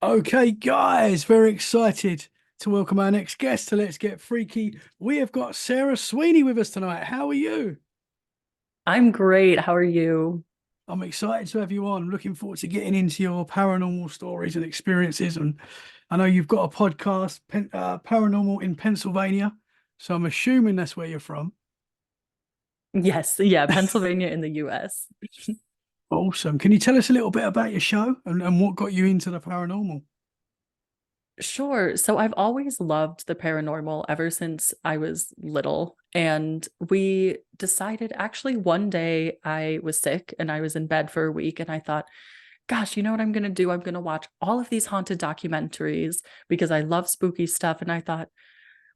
Okay, guys, very excited to welcome our next guest to Let's Get Freaky. We have got Sara Sweeney with us tonight. How are you? I'm great. How are you? I'm excited to have you on. I'm looking forward to getting into your paranormal stories and experiences. And I know you've got a podcast, Paranormal in Pennsylvania. So I'm assuming that's where you're from. Yes, yeah, Pennsylvania in the US. Awesome. Can you tell us a little bit about your show and what got you into the paranormal? Sure. So I've always loved the paranormal ever since I was little. And we decided actually one day I was sick and I was in bed for a week and I thought, gosh, you know what I'm going to do? I'm going to watch all of these haunted documentaries because I love spooky stuff. And I thought,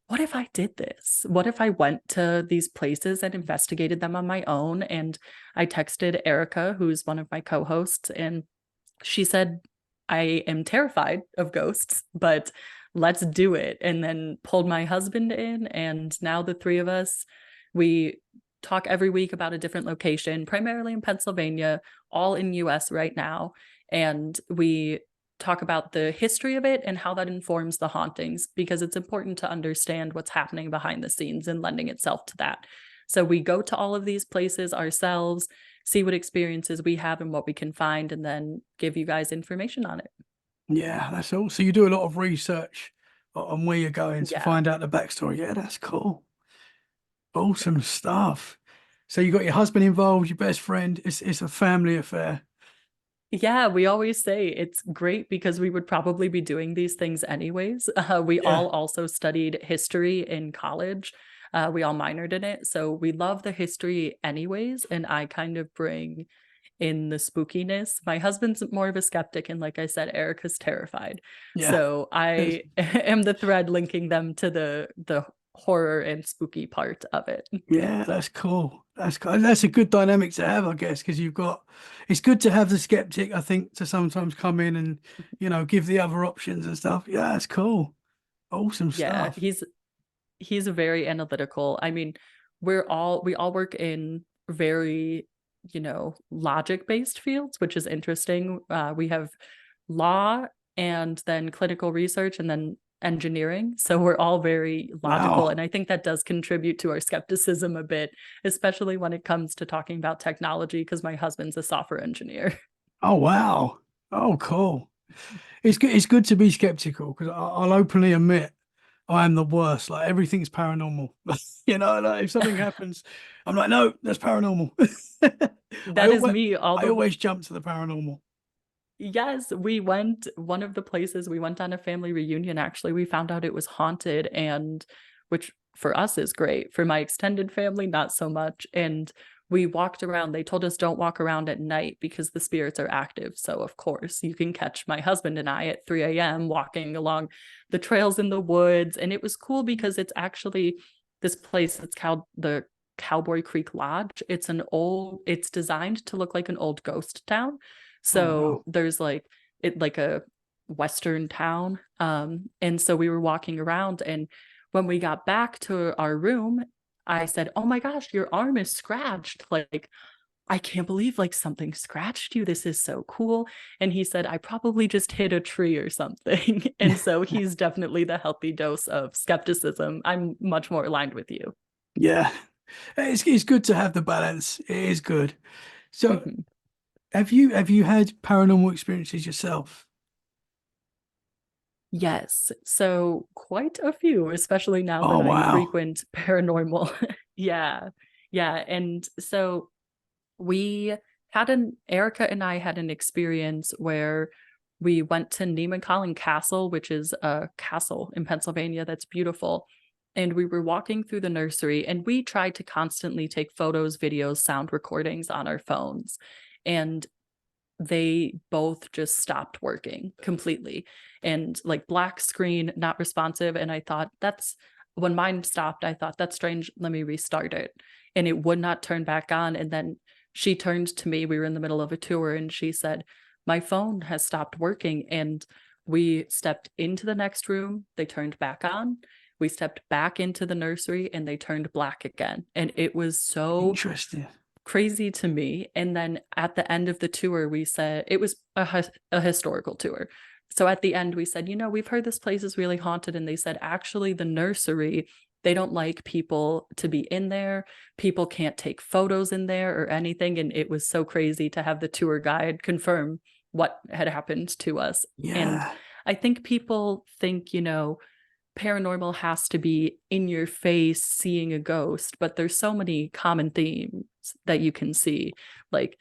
what if I did this? What if I went to these places and investigated them on my own? And I texted Erica, who's one of my co hosts, and she said, I am terrified of ghosts, but let's do it. And then pulled my husband in. And now the three of us, we talk every week about a different location, primarily in Pennsylvania, all in US right now. And we talk about the history of it and how that informs the hauntings because it's important to understand what's happening behind the scenes and lending itself to that. So we go to all of these places ourselves, see what experiences we have and what we can find, and then give you guys information on it. Yeah, that's all. So you do a lot of research on where you're going to Yeah. find out the backstory. Yeah, that's cool. Awesome stuff. So you got your husband involved, your best friend. It's a family affair. Yeah, we always say it's great because we would probably be doing these things anyways. We Yeah. all also studied history in college. We all minored in it. So we love the history anyways. And I kind of bring in the spookiness. My husband's more of a skeptic. And like I said, Erica's terrified. Yeah. So That's, I am the thread linking them to the horror and spooky part of it. yeah, that's cool. That's cool. That's a good dynamic to have, I guess, because you've got it's good to have the skeptic, I think, to sometimes come in and, give the other options and stuff. Yeah, that's cool. Awesome Yeah, stuff. he's very analytical. I mean, we all work in very, logic based fields, which is interesting. We have law and then clinical research and then engineering. So we're all very logical. Wow. And I think that does contribute to our skepticism a bit, especially when it comes to talking about technology, because my husband's a software engineer. Oh, wow. Oh, cool. It's good. It's good to be skeptical because I'll openly admit I am the worst. Like everything's paranormal. Like if something happens, I'm like, no, that's paranormal. I That is always, me. I always jump to the paranormal. Yes, one of the places we went on a family reunion, actually, we found out it was haunted, and which for us is great. For my extended family, not so much. And we walked around. They told us don't walk around at night because the spirits are active. So, of course, you can catch my husband and I at 3 a.m. walking along the trails in the woods. And it was cool because it's actually this place that's called the Cowboy Creek Lodge. It's designed to look like an old ghost town. Oh So wow. there's like a western town. And so we were walking around, and when we got back to our room, I said, "Oh my gosh, your arm is scratched. Like, I can't believe like something scratched you. This is so cool." And he said, "I probably just hit a tree or something." And so he's definitely the healthy dose of skepticism. I'm much more aligned with you. Yeah. It's good to have the balance. It is good. So Mhm. have you had paranormal experiences yourself? Yes. So quite a few, especially now that Oh I wow. frequent paranormal. Yeah. Yeah. And so Erica and I had an experience where we went to Nemacolin Castle, which is a castle in Pennsylvania that's beautiful. And we were walking through the nursery and we tried to constantly take photos, videos, sound recordings on our phones. And they both just stopped working completely and like black screen, not responsive. And I thought, that's when mine stopped, I thought, that's strange. Let me restart it. And it would not turn back on. And then she turned to me. We were in the middle of a tour and she said, my phone has stopped working. And we stepped into the next room. They turned back on. We stepped back into the nursery and they turned black again. And it was so Interesting. crazy to me. And then at the end of the tour, we said it was a historical tour. So at the end, we said, we've heard this place is really haunted. And they said, actually, the nursery, they don't like people to be in there. People can't take photos in there or anything. And it was so crazy to have the tour guide confirm what had happened to us. Yeah. And I think people think, paranormal has to be in your face seeing a ghost, but there's so many common themes that you can see, like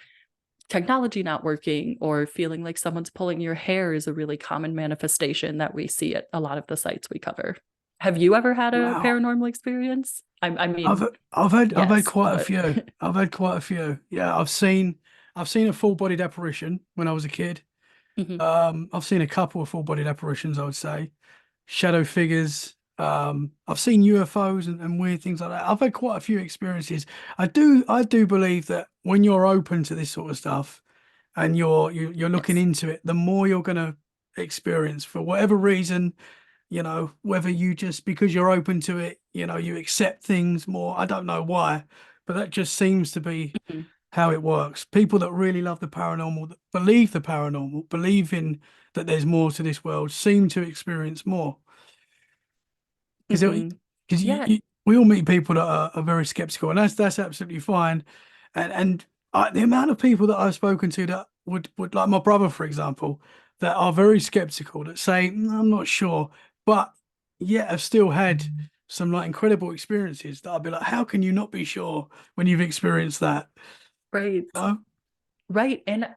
technology not working or feeling like someone's pulling your hair is a really common manifestation that we see at a lot of the sites we cover. Have you ever had a Wow. paranormal experience? I mean, I've had yes, quite a but few. I've had quite a few. Yeah, I've seen a full-bodied apparition when I was a kid. Mhm. I've seen a couple of full-bodied apparitions, I would say. Shadow figures. I've seen UFOs and weird things like that. I've had quite a few experiences. I do believe that when you're open to this sort of stuff and you're looking Yes. into it, the more you're gonna experience for whatever reason, whether you just because you're open to it, you accept things more. I don't know why, but that just seems to be Mhm. how it works. People that really love the paranormal, that believe the paranormal, believe in that there's more to this world, seem to experience more. Because Mhm. because Yeah. we all meet people that are very skeptical, and that's absolutely fine. And the amount of people that I've spoken to that would like my brother, for example, that are very skeptical, that say, I'm not sure," but yet have still had some like incredible experiences that I'll be like, how can you not be sure when you've experienced that? Right. You Right. And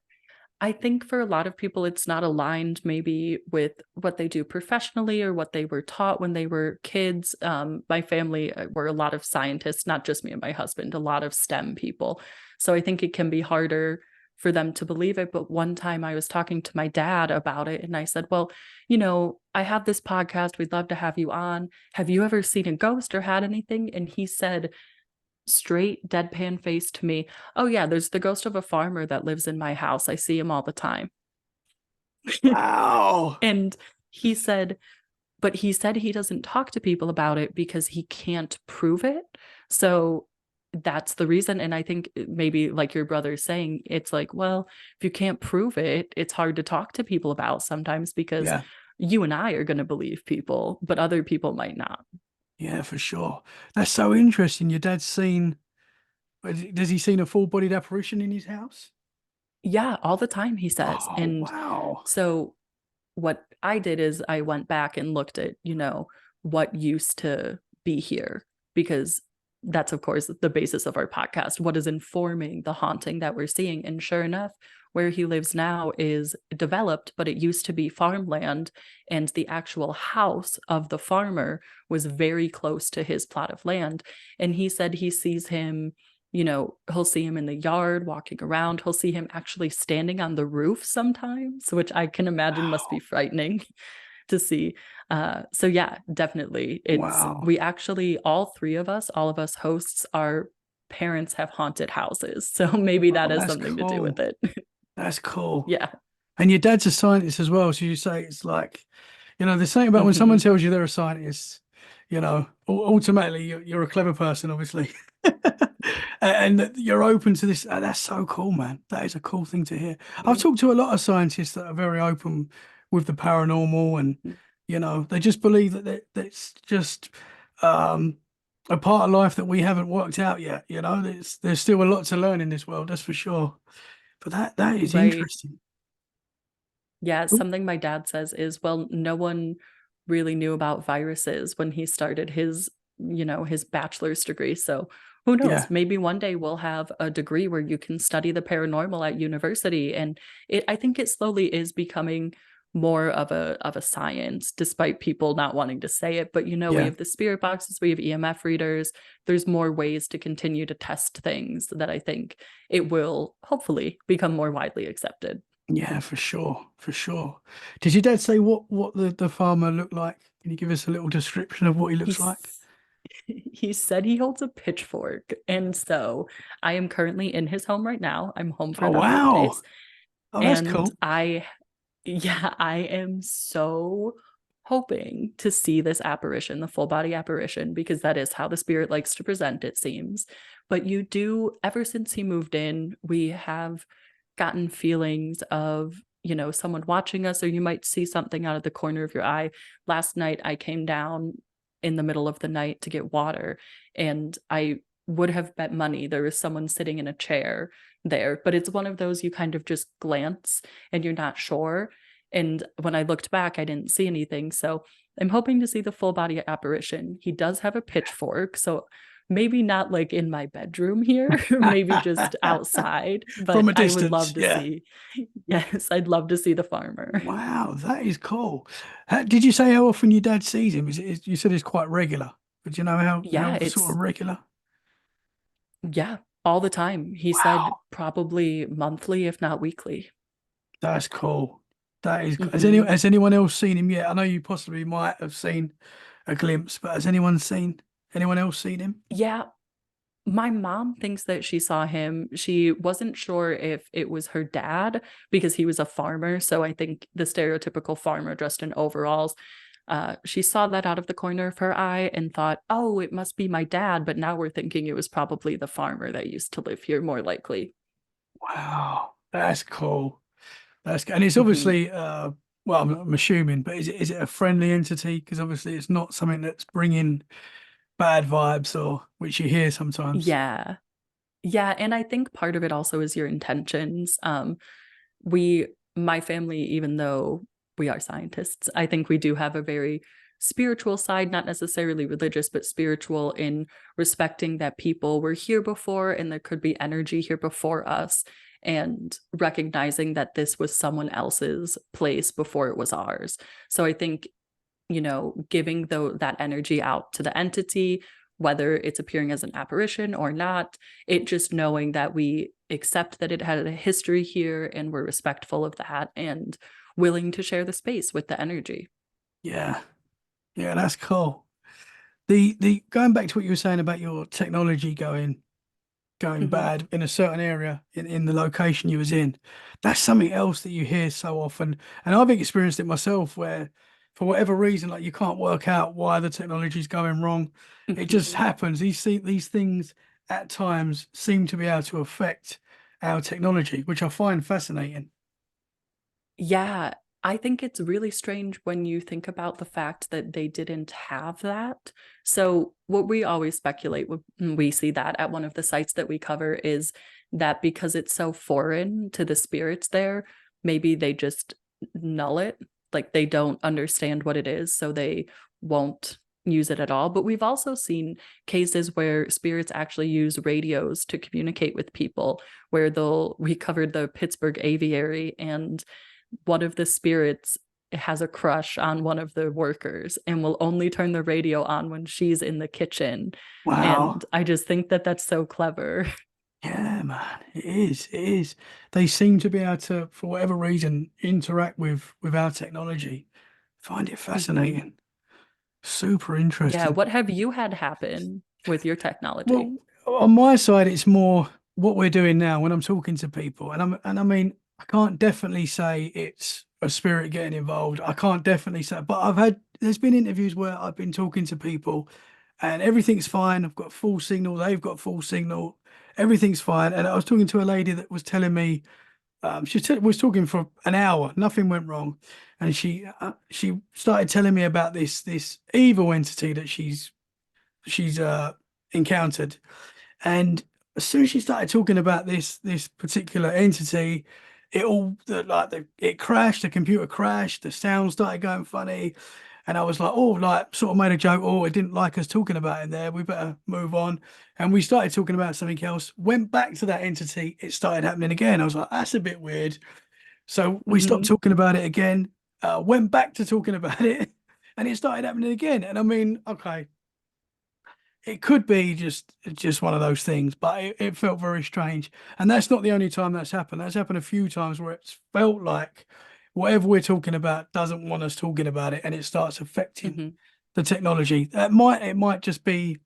I think for a lot of people, it's not aligned maybe with what they do professionally or what they were taught when they were kids. My family were a lot of scientists, not just me and my husband, a lot of STEM people. So I think it can be harder for them to believe it. But one time I was talking to my dad about it and I said, well, I have this podcast. We'd love to have you on. Have you ever seen a ghost or had anything? And he said, straight deadpan face to me, "Oh yeah, there's the ghost of a farmer that lives in my house. I see him all the time." Wow. And he said, but he said he doesn't talk to people about it because he can't prove it. So that's the reason. And I think maybe like your brother's saying, it's like, well, if you can't prove it, it's hard to talk to people about sometimes because Yeah. you and I are going to believe people, but other people might not. Yeah, for sure. That's so interesting. Your dad's seen, does he seen a full-bodied apparition in his house? Yeah, all the time, he says. Oh, And wow. so what I did is I went back and looked at, what used to be here, because that's, of course, the basis of our podcast. What is informing the haunting that we're seeing? And sure enough, where he lives now is developed, but it used to be farmland. And the actual house of the farmer was very close to his plot of land. And he said he sees him, he'll see him in the yard walking around. He'll see him actually standing on the roof sometimes, which I can imagine must be Wow. frightening to see. So yeah, definitely. Wow. We actually, all three of us, all of us hosts, our parents have haunted houses. So maybe that Oh, has that's something to do with cool. it. That's cool. Yeah. And your dad's a scientist as well. So you say it's like, the same about when someone Mhm. tells you they're a scientist, ultimately you're a clever person, obviously. And that you're open to this. That's so cool, man. That is a cool thing to hear. I've talked to a lot of scientists that are very open with the paranormal, and they just believe that's just um, a part of life that we haven't worked out yet. There's still a lot to learn in this world, that's for sure. But that is Right. interesting. Yeah, Oh, something my dad says is, well, no one really knew about viruses when he started his bachelor's degree. So who knows? yeah, Maybe one day we'll have a degree where you can study the paranormal at university. And I think it slowly is becoming more of a science, despite people not wanting to say it. But we yeah, have the spirit boxes, we have EMF readers. There's more ways to continue to test things that I think it will hopefully become more widely accepted. yeah, for sure, for sure. Did your dad say what the farmer looked like? Can you give us a little description of what he looks like? He's he said he holds a pitchfork. And so I am currently in his home right now. I'm home for Oh, a couple of wow. days. Oh, that's And cool. yeah, I am so hoping to see this apparition, the full body apparition, because that is how the spirit likes to present, it seems. But you do, ever since he moved in, we have gotten feelings of, you know, someone watching us, or you might see something out of the corner of your eye. Last night, I came down in the middle of the night to get water, and I would have bet money there was someone sitting in a chair there, but it's one of those you kind of just glance and you're not sure. And when I looked back, I didn't see anything. So I'm hoping to see the full body apparition. He does have a pitchfork, so maybe not like in my bedroom here, maybe just outside, but From a I would love distance, to yeah. see. Yes, I'd love to see the farmer. Wow, that is cool. Did you say how often your dad sees him? You said it's quite regular, but you know Yeah, how sort of regular? yeah, all the time. He said Wow, probably monthly, if not weekly. that's cool. That is. Mhm. Has anyone else seen him yet? I know you possibly might have seen a glimpse, but has anyone else seen him? Yeah, my mom thinks that she saw him. She wasn't sure if it was her dad because he was a farmer. So I think the stereotypical farmer dressed in overalls. She saw that out of the corner of her eye and thought, oh, it must be my dad. But now we're thinking it was probably the farmer that used to live here, more likely. Wow, that's cool. And it's Mhm. obviously well, I'm assuming, but is it a friendly entity? Because obviously it's not something that's bringing bad vibes or which you hear sometimes. Yeah. Yeah. And I think part of it also is your intentions. We, my family, even though we are scientists, I think we do have a very spiritual side, not necessarily religious, but spiritual, in respecting that people were here before and there could be energy here before us, and recognizing that this was someone else's place before it was ours. So I think, you know, giving that energy out to the entity, whether it's appearing as an apparition or not, it just knowing that we accept that it had a history here and we're respectful of that and willing to share the space with the energy. Yeah, yeah, that's cool. The going back to what you were saying about your technology going Mhm. bad in a certain area in the location you was in, that's something else that you hear so often. And I've experienced it myself where for whatever reason, like you can't work out why the technology's going wrong. It just Mhm. happens. These things at times seem to be able to affect our technology, which I find fascinating. Yeah, I think it's really strange when you think about the fact that they didn't have that. So, what we always speculate when we see that at one of the sites that we cover is that because it's so foreign to the spirits there, maybe they just null it. Like they don't understand what it is, so they won't use it at all. But we've also seen cases where spirits actually use radios to communicate with people, where we covered the Pittsburgh aviary, and one of the spirits has a crush on one of the workers and will only turn the radio on when she's in the kitchen. And Wow. I just think that that's so clever. Yeah, man, it is. It is. They seem to be able to, for whatever reason, interact with our technology. Find it Mhm. fascinating. Super Yeah. interesting. What have you had happen with your technology? Well, on my side, it's more what we're doing now when I'm talking to people, and I mean, I can't definitely say it's a spirit getting involved. I can't definitely say, but there's been interviews where I've been talking to people, and everything's fine. I've got full signal. They've got full signal. Everything's fine. And I was talking to a lady that was telling me, was talking for an hour. Nothing went wrong, and she started telling me about this evil entity that she's encountered. And as soon as she started talking about this particular entity, it crashed, the computer crashed, the sound started going funny. And I was like, oh, like sort of made a joke, oh, it didn't like us talking about it there. We better move on. And we started talking about something else, went back to that entity, it started happening again. I was like, that's a bit weird. So we stopped Mhm. talking about it again, went back to talking about it, and it started happening again. And I mean, okay, it could be just one of those things, but it felt very strange. And that's not the only time that's happened. That's happened a few times where it's felt like whatever we're talking about doesn't want us talking about it, and it starts affecting Mhm. the technology. It might just be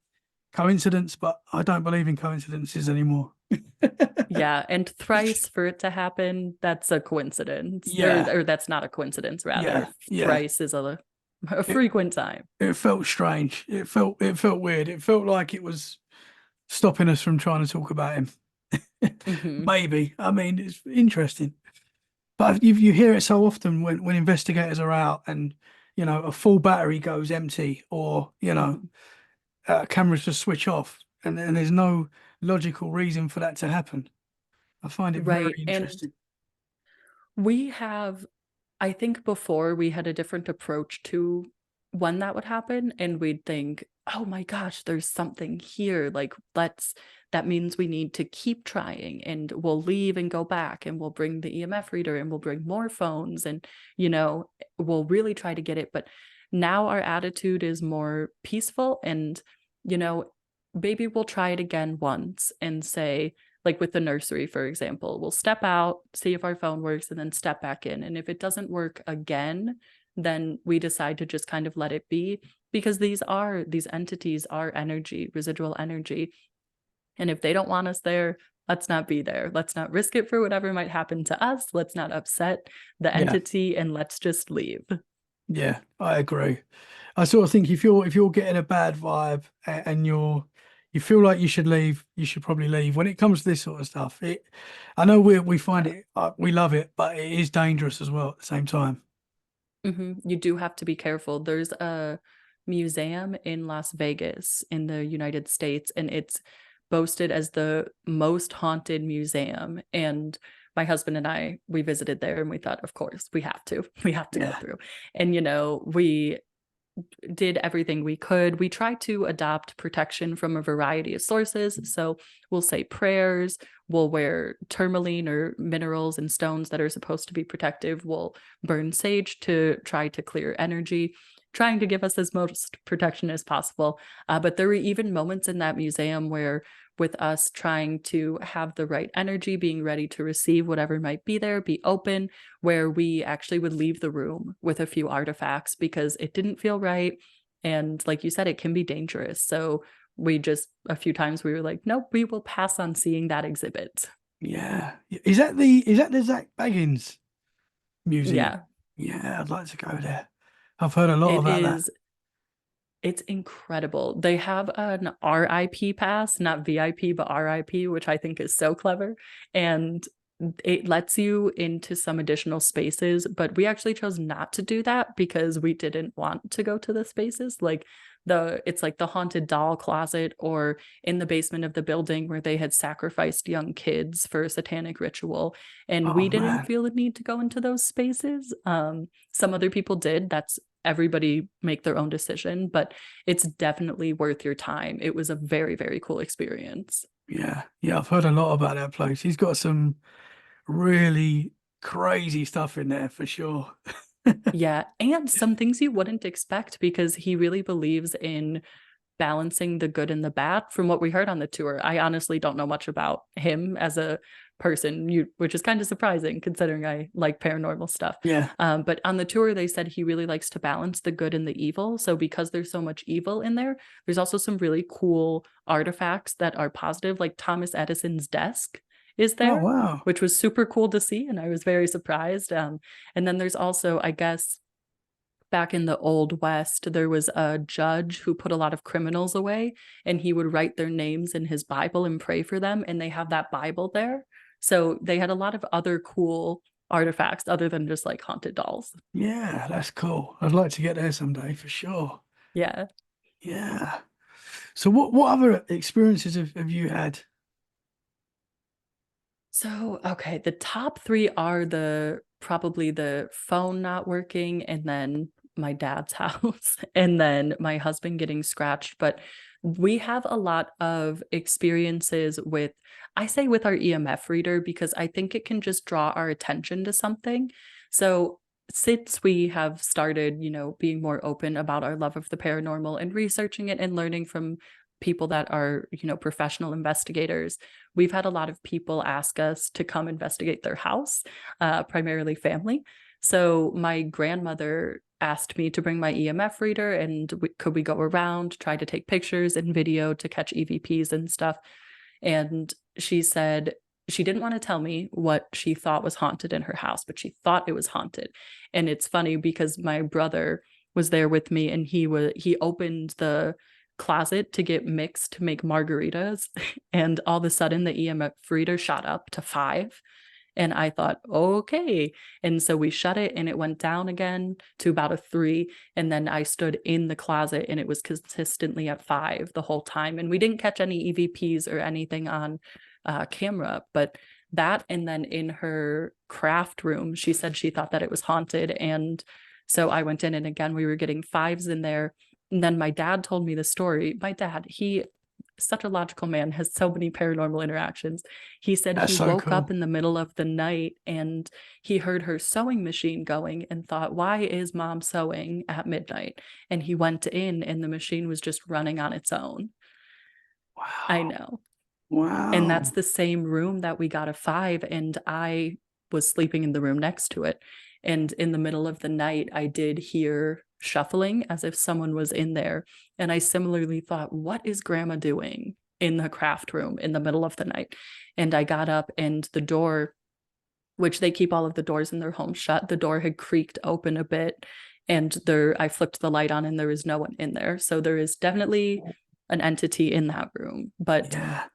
coincidence, but I don't believe in coincidences anymore. Yeah, and thrice for it to happen, that's a coincidence. Or Yeah, that's not a coincidence, yeah, rather. yeah. Thrice is a a It, frequent time. it felt strange. It felt weird. It felt like it was stopping us from trying to talk about him. Hmm. Maybe. I mean, it's interesting. But you hear it so often when investigators are out and, a full battery goes empty or, Hmm. cameras just switch off and there's no logical reason for that to happen. I find it very Right. And interesting. we have, I think before we had a different approach to when that would happen, and we'd think, oh my gosh, there's something here. Like, that means we need to keep trying, and we'll leave and go back, and we'll bring the EMF reader, and we'll bring more phones, and, we'll really try to get it. But now our attitude is more peaceful, and, you know, maybe we'll try it again once and say, like with the nursery, for example, we'll step out, see if our phone works, and then step back in. And if it doesn't work again, then we decide to just kind of let it be, because these entities are energy, residual energy. And if they don't want us there, let's not be there. Let's not risk it for whatever might happen to us. Let's not upset the Yeah, entity, and let's just leave. yeah, I agree. I sort of think if you're getting a bad vibe and you feel like you should leave, you should probably leave. When it comes to this sort of stuff, I know we find Yeah. it, we love it, but it is dangerous as well at the same time. You do have to be careful. There's a museum in Las Vegas in the United States, and it's boasted as the most haunted museum. And my husband and I, we visited there, and we thought, of course, we have to. We have to go Yeah, through. And, we did everything we could. We tried to adopt protection from a variety of sources. So we'll say prayers, we'll wear tourmaline or minerals and stones that are supposed to be protective. We'll burn sage to try to clear energy, trying to give us as most protection as possible. But there were even moments in that museum where, with us trying to have the right energy, being ready to receive whatever might be there, be open, where we actually would leave the room with a few artifacts because it didn't feel right. And like you said, it can be dangerous. So a few times we were like, nope, we will pass on seeing that exhibit. yeah. Is that the Zach Baggins Museum? Yeah, Yeah, I'd like to go there. I've heard a lot it about that. is. It's incredible. They have an RIP pass, not VIP, but RIP, which I think is so clever. And it lets you into some additional spaces, but we actually chose not to do that because we didn't want to go to the spaces. Like it's like the haunted doll closet, or in the basement of the building where they had sacrificed young kids for a satanic ritual. And Oh we didn't man. feel the need to go into those spaces. Some other people did. That's everybody make their own decision, but it's definitely worth your time. It was a very, very cool experience. Yeah, yeah, I've heard a lot about that place. He's got some really crazy stuff in there for sure. Yeah, and some things you wouldn't expect, because he really believes in balancing the good and the bad. From what we heard on the tour, I honestly don't know much about him as a person, which is kind of surprising considering I like paranormal stuff. Yeah. But on the tour, they said he really likes to balance the good and the evil. So because there's so much evil in there, there's also some really cool artifacts that are positive, like Thomas Edison's desk is Oh there, wow. which was super cool to see, and I was very surprised. And then there's also, I guess, back in the old west, there was a judge who put a lot of criminals away, and he would write their names in his Bible and pray for them, and they have that Bible there. So they had a lot of other cool artifacts other than just like haunted dolls. Yeah, that's cool. I'd like to get there someday for sure. Yeah. Yeah. So what other experiences have you had? So, okay, the top three are probably the phone not working, and then my dad's house, and then my husband getting scratched. But we have a lot of experiences with, I say with our EMF reader, because I think it can just draw our attention to something. So since we have started, being more open about our love of the paranormal and researching it and learning from people that are, professional investigators, we've had a lot of people ask us to come investigate their house, primarily family. So my grandmother asked me to bring my EMF reader, and could we go around, try to take pictures and video to catch EVPs and stuff. And she said she didn't want to tell me what she thought was haunted in her house, but she thought it was haunted. And it's funny because my brother was there with me, and he opened the closet to get mixed to make margaritas, and all of a sudden the EMF reader shot up to 5. And I thought, okay. And so we shut it and it went down again to about a 3. And then I stood in the closet and it was consistently at 5 the whole time. And we didn't catch any EVPs or anything on camera, but that, and then in her craft room, she said she thought that it was haunted. And so I went in, and again, we were getting 5s in there. And then my dad told me the story. My dad, he such a logical man, has so many paranormal interactions. He said That's he so woke cool. up in the middle of the night and he heard her sewing machine going and thought, why is mom sewing at midnight? And he went in and the machine was just running on its own. Wow. I know. Wow. And that's the same room that we got a 5, and I was sleeping in the room next to it. And in the middle of the night, I did hear shuffling as if someone was in there. And I similarly thought, what is grandma doing in the craft room in the middle of the night? And I got up, and the door, which they keep all of the doors in their home shut, the door had creaked open a bit, and I flipped the light on and there was no one in there. So there is definitely an entity in that room, but yeah.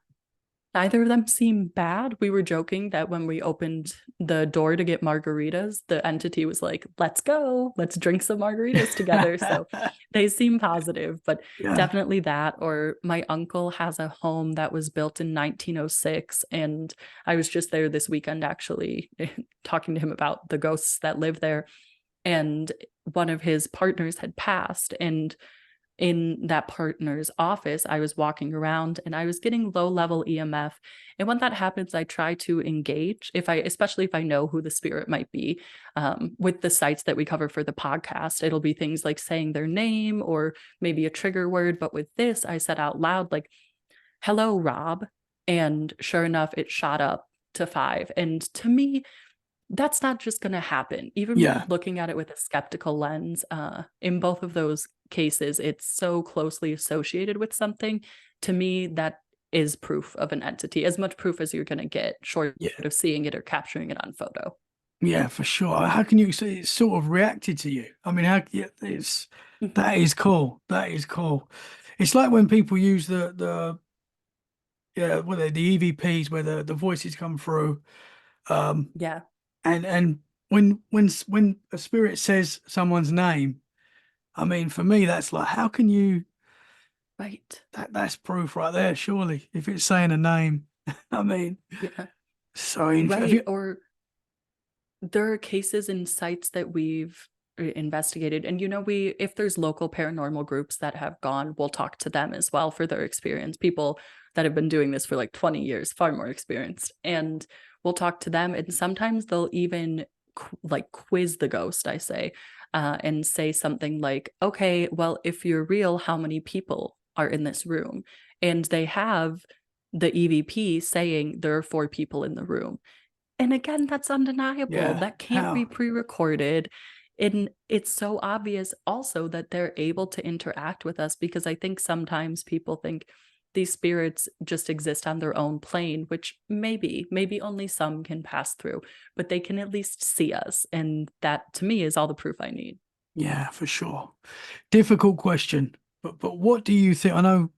Neither of them seem bad. We were joking that when we opened the door to get margaritas, the entity was like, let's go, let's drink some margaritas together. So they seem positive, but definitely that. Or my uncle has a home that was built in 1906. And I was just there this weekend, actually, talking to him about the ghosts that live there. And one of his partners had passed. And in that partner's office, I was walking around and I was getting low level EMF. And when that happens, I try to engage, especially if I know who the spirit might be. With the sites that we cover for the podcast, it'll be things like saying their name or maybe a trigger word. But with this, I said out loud, like, hello, Rob. And sure enough, it shot up to 5. And to me, that's not just going to happen. Even looking at it with a skeptical lens, in both of those cases, it's so closely associated with something. To me, that is proof of an entity, as much proof as you're going to get short of seeing it or capturing it on photo. Yeah, for sure. How can you say it sort of reacted to you? I mean, that is cool. That is cool. It's like when people use the EVPs where the voices come through. And when a spirit says someone's name, I mean, for me, that's like, how can you? Right. That's proof right there, surely. If it's saying a name, I mean, so right. Or there are cases in sites that we've investigated, and if there's local paranormal groups that have gone, we'll talk to them as well for their experience. People that have been doing this for like 20 years, far more experienced, and we'll talk to them. And sometimes they'll even quiz the ghost, I say, and say something like, okay, well, if you're real, how many people are in this room? And they have the EVP saying there are 4 people in the room. And again, that's undeniable. That can't be pre-recorded. And it's so obvious also that they're able to interact with us, because I think sometimes people think these spirits just exist on their own plane, which maybe only some can pass through, but they can at least see us. And that, to me, is all the proof I need. Yeah, for sure. Difficult question, but what do you think? I know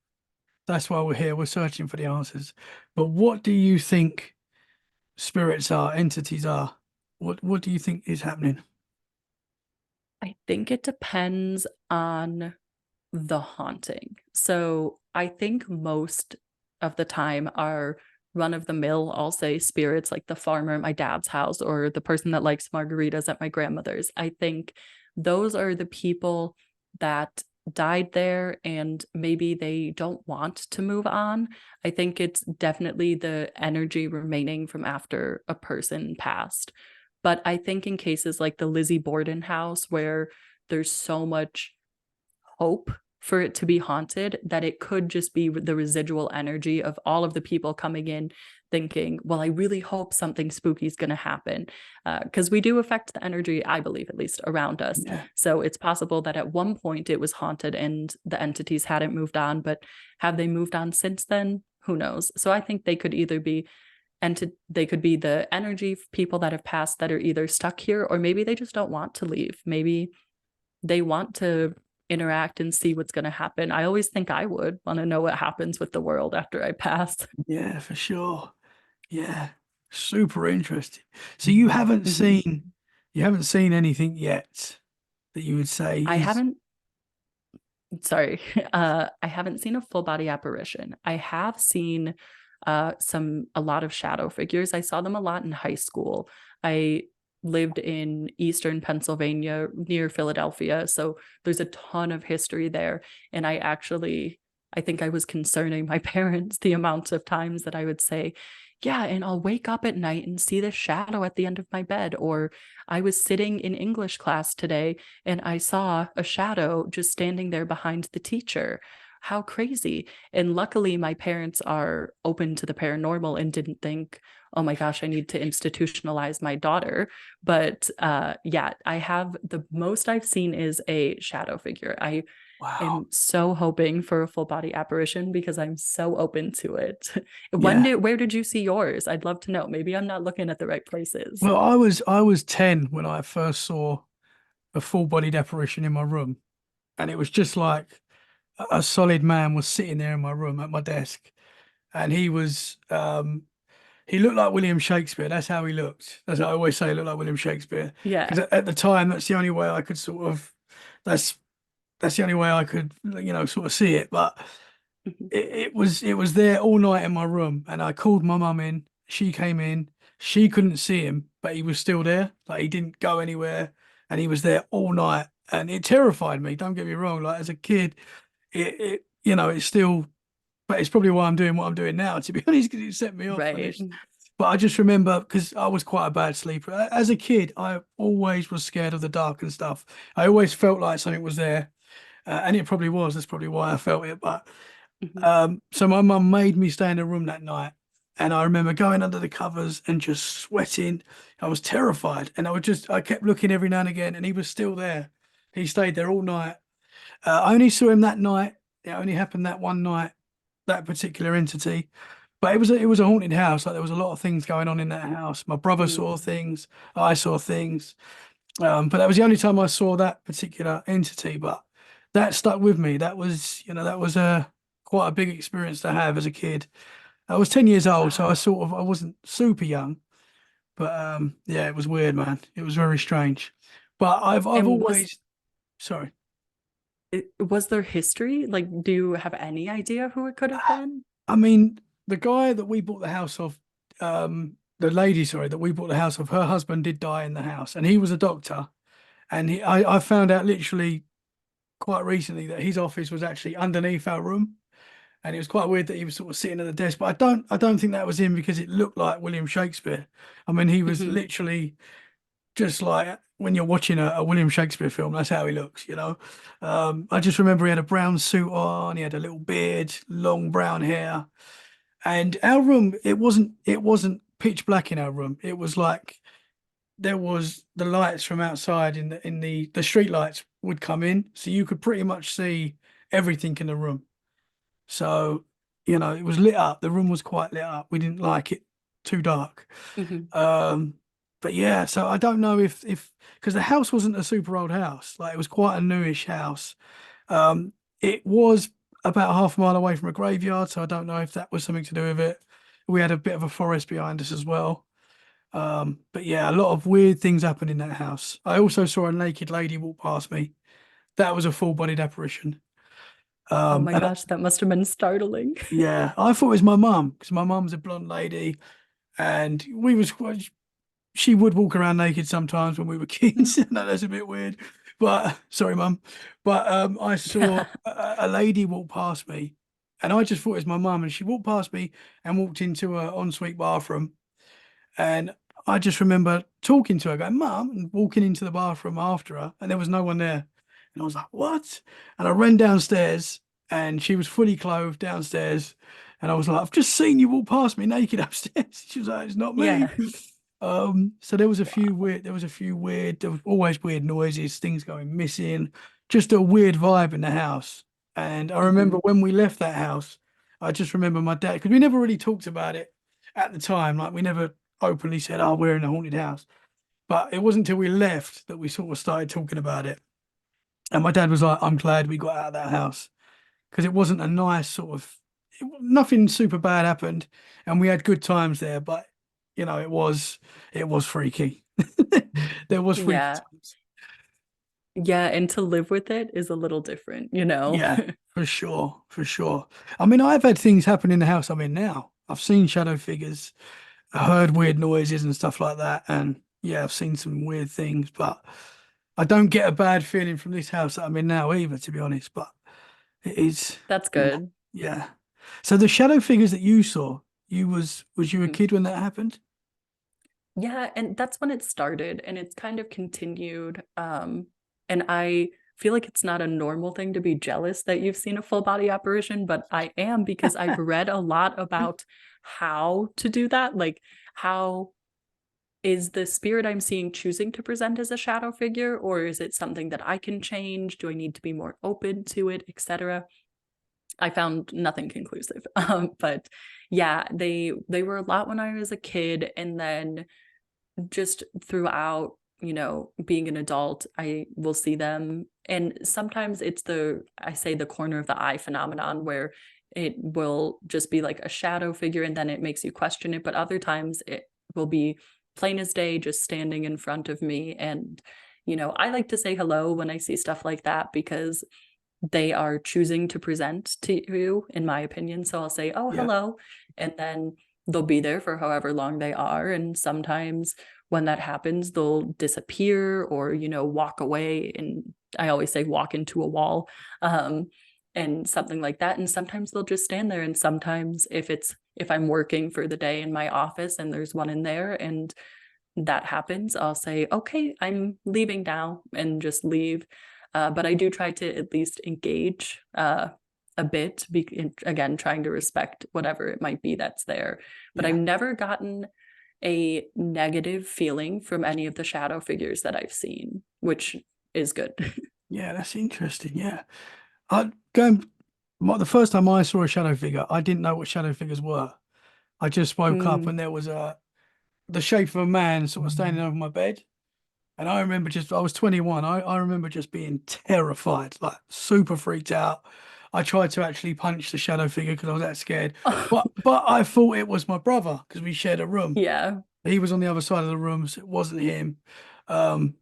that's why we're here. We're searching for the answers. But what do you think spirits are, entities are? What do you think is happening? I think it depends on the haunting. So I think most of the time our run-of-the-mill, I'll say, spirits like the farmer at my dad's house or the person that likes margaritas at my grandmother's, I think those are the people that died there and maybe they don't want to move on. I think it's definitely the energy remaining from after a person passed. But I think in cases like the Lizzie Borden house, where there's so much hope for it to be haunted, that it could just be the residual energy of all of the people coming in thinking, well, I really hope something spooky is going to happen, because we do affect the energy, I believe, at least around us. So it's possible that at one point it was haunted and the entities hadn't moved on, but have they moved on since then? Who knows? So I think they could either be they could be the energy people that have passed that are either stuck here, or maybe they just don't want to leave. Maybe they want to interact and see what's going to happen. I always think I would want to know what happens with the world after I pass. Yeah, for sure. Yeah, super interesting. So you haven't Mhm. seen you haven't seen anything yet that you would say I is haven't, sorry, I haven't seen a full body apparition. I have seen a lot of shadow figures. I saw them a lot in high school. I lived in Eastern Pennsylvania near Philadelphia, so there's a ton of history there. And I think I was concerning my parents the amount of times that I would say, yeah, and I'll wake up at night and see the shadow at the end of my bed. Or I was sitting in English class today and I saw a shadow just standing there behind the teacher. How crazy. And luckily, my parents are open to the paranormal and didn't think, oh my gosh, I need to institutionalize my daughter. But yeah, I have the most I've seen is a shadow figure. I wow. am so hoping for a full body apparition because I'm so open to it. Yeah. Where did you see yours? I'd love to know. Maybe I'm not looking at the right places. Well, I was 10 when I first saw a full-bodied apparition in my room, and it was just like a solid man was sitting there in my room at my desk, and he looked like William Shakespeare. That's how he looked. As I always say, he looked like William Shakespeare. Yeah. Because at the time, that's the only way I could that's that's the only way I could, sort of see it. But Mhm. it was there all night in my room, and I called my mum in. She came in. She couldn't see him, but he was still there. Like he didn't go anywhere, and he was there all night, and it terrified me. Don't get me wrong. Like as a kid, it's still, but it's probably why I'm doing what I'm doing now, to be honest, because it set me off on Right. this. But I just remember because I was quite a bad sleeper. As a kid, I always was scared of the dark and stuff. I always felt like something was there, and it probably was. That's probably why I felt it. But Mhm. so my mum made me stay in a room that night, and I remember going under the covers and just sweating. I was terrified, and I kept looking every now and again, and he was still there. He stayed there all night. I only saw him that night. It only happened that one night, that particular entity. But it was a haunted house. Like there was a lot of things going on in that house. My brother saw Mm. things. I saw things. But that was the only time I saw that particular entity. But that stuck with me. That was a quite a big experience to have as a kid. I was 10 years old, so Wow. I wasn't super young. But yeah, it was weird, man. It was very strange. But I've And always sorry. was there history? Like, do you have any idea who it could have been? I mean, the guy that we bought the house of, the lady, sorry, that we bought the house of, her husband did die in the house, and he was a doctor. And I found out literally quite recently that his office was actually underneath our room, and it was quite weird that he was sort of sitting at the desk. But I don't think that was him because it looked like William Shakespeare. I mean, he was Mhm. literally just like when you're watching a William Shakespeare film, that's how he looks. I just remember he had a brown suit on, he had a little beard, long brown hair. And our room, it wasn't pitch black in our room. It was like there was the lights from outside in the street lights would come in, so you could pretty much see everything in the room. So, it was lit up. The room was quite lit up. We didn't like it too dark. Mhm. Um, but yeah, so I don't know if because the house wasn't a super old house, like it was quite a newish house. It was about half a mile away from a graveyard, so I don't know if that was something to do with it. We had a bit of a forest behind us as well. But yeah, a lot of weird things happened in that house. I also saw a naked lady walk past me. That was a full-bodied apparition. Oh my And gosh, that must have been startling. yeah, I thought it was my mum because my mum's a blonde lady, and she would walk around naked sometimes when we were kids. No, that's a bit weird. But sorry, mum. But I saw a lady walk past me, and I just thought it was my mum. And she walked past me and walked into a ensuite bathroom. And I just remember talking to her, going, "Mum," and walking into the bathroom after her, and there was no one there. And I was like, "What?" And I ran downstairs, and she was fully clothed downstairs. And I was like, "I've just seen you walk past me naked upstairs." She was like, "It's not me." Yeah. So there was a few Wow. weird, there was always weird noises, things going missing, just a weird vibe in the house. And I remember Mhm. when we left that house, I just remember my dad, because we never really talked about it at the time. Like we never openly said, "Oh, we're in a haunted house." But it wasn't until we left that we sort of started talking about it. And my dad was like, I'm glad we got out of that house because it wasn't a nice sort of, nothing super bad happened and we had good times there, but it was freaky. There was freaky Yeah. times. Yeah, and to live with it is a little different, you know? Yeah, for sure, for sure. I mean, I've had things happen in the house I'm in now. I've seen shadow figures, I heard weird noises and stuff like that, and yeah, I've seen some weird things, but I don't get a bad feeling from this house that I'm in now either, to be honest. But it is, That's yeah, good. yeah. So the shadow figures that you saw, was you a Mhm. kid when that happened? Yeah, and that's when it started and it's kind of continued. And I feel like it's not a normal thing to be jealous that you've seen a full body apparition, but I am because I've read a lot about how to do that. Like, how is the spirit I'm seeing choosing to present as a shadow figure, or is it something that I can change? Do I need to be more open to it, etc.? I found nothing conclusive. But yeah, they were a lot when I was a kid, and then just throughout, being an adult, I will see them. And sometimes it's I say the corner of the eye phenomenon where it will just be like a shadow figure and then it makes you question it. But other times it will be plain as day, just standing in front of me. And, I like to say hello when I see stuff like that because they are choosing to present to you, in my opinion. So I'll say, oh, Yeah, hello. And then they'll be there for however long they are. And sometimes when that happens, they'll disappear or, walk away. And I always say walk into a wall, and something like that. And sometimes they'll just stand there. And sometimes if I'm working for the day in my office and there's one in there and that happens, I'll say, okay, I'm leaving now and just leave. But I do try to at least engage a bit, again, trying to respect whatever it might be that's there. But I've yeah, never gotten a negative feeling from any of the shadow figures that I've seen, which is good. yeah. That's interesting. Yeah, I going. The first time I saw a shadow figure, I didn't know what shadow figures were. I just woke up Mm. and there was the shape of a man sort of standing over my bed. And I was 21. I remember just being terrified, like super freaked out. I tried to actually punch the shadow figure because I was that scared. But I thought it was my brother because we shared a room. Yeah. He was on the other side of the room, so it wasn't him. Um,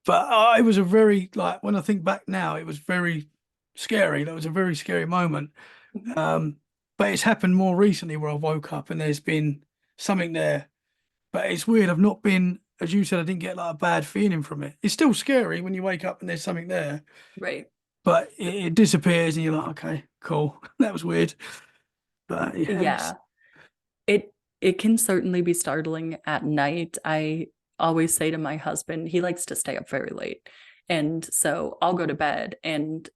but it was a very, like, when I think back now, it was very scary. That was a very scary moment. Mhm. Um, but it's happened more recently where I woke up and there's been something there. But it's weird. I've not been, as you said, I didn't get like a bad feeling from it. It's still scary when you wake up and there's something there, Right. but it disappears and you're like, okay, cool. That was weird. But yeah, Yeah. It it can certainly be startling at night. I always say to my husband, he likes to stay up very late. And so I'll go to bed and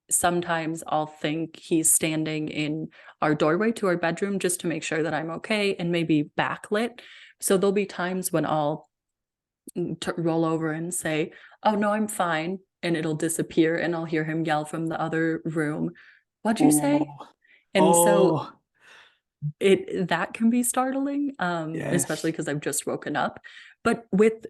sometimes I'll think he's standing in our doorway to our bedroom just to make sure that I'm okay and maybe backlit. So there'll be times when I'll roll over and say, "Oh no, I'm fine." And it'll disappear and I'll hear him yell from the other room, "What'd you say?" oh, And so oh, that can be startling, especially yes, because I've just woken up. But with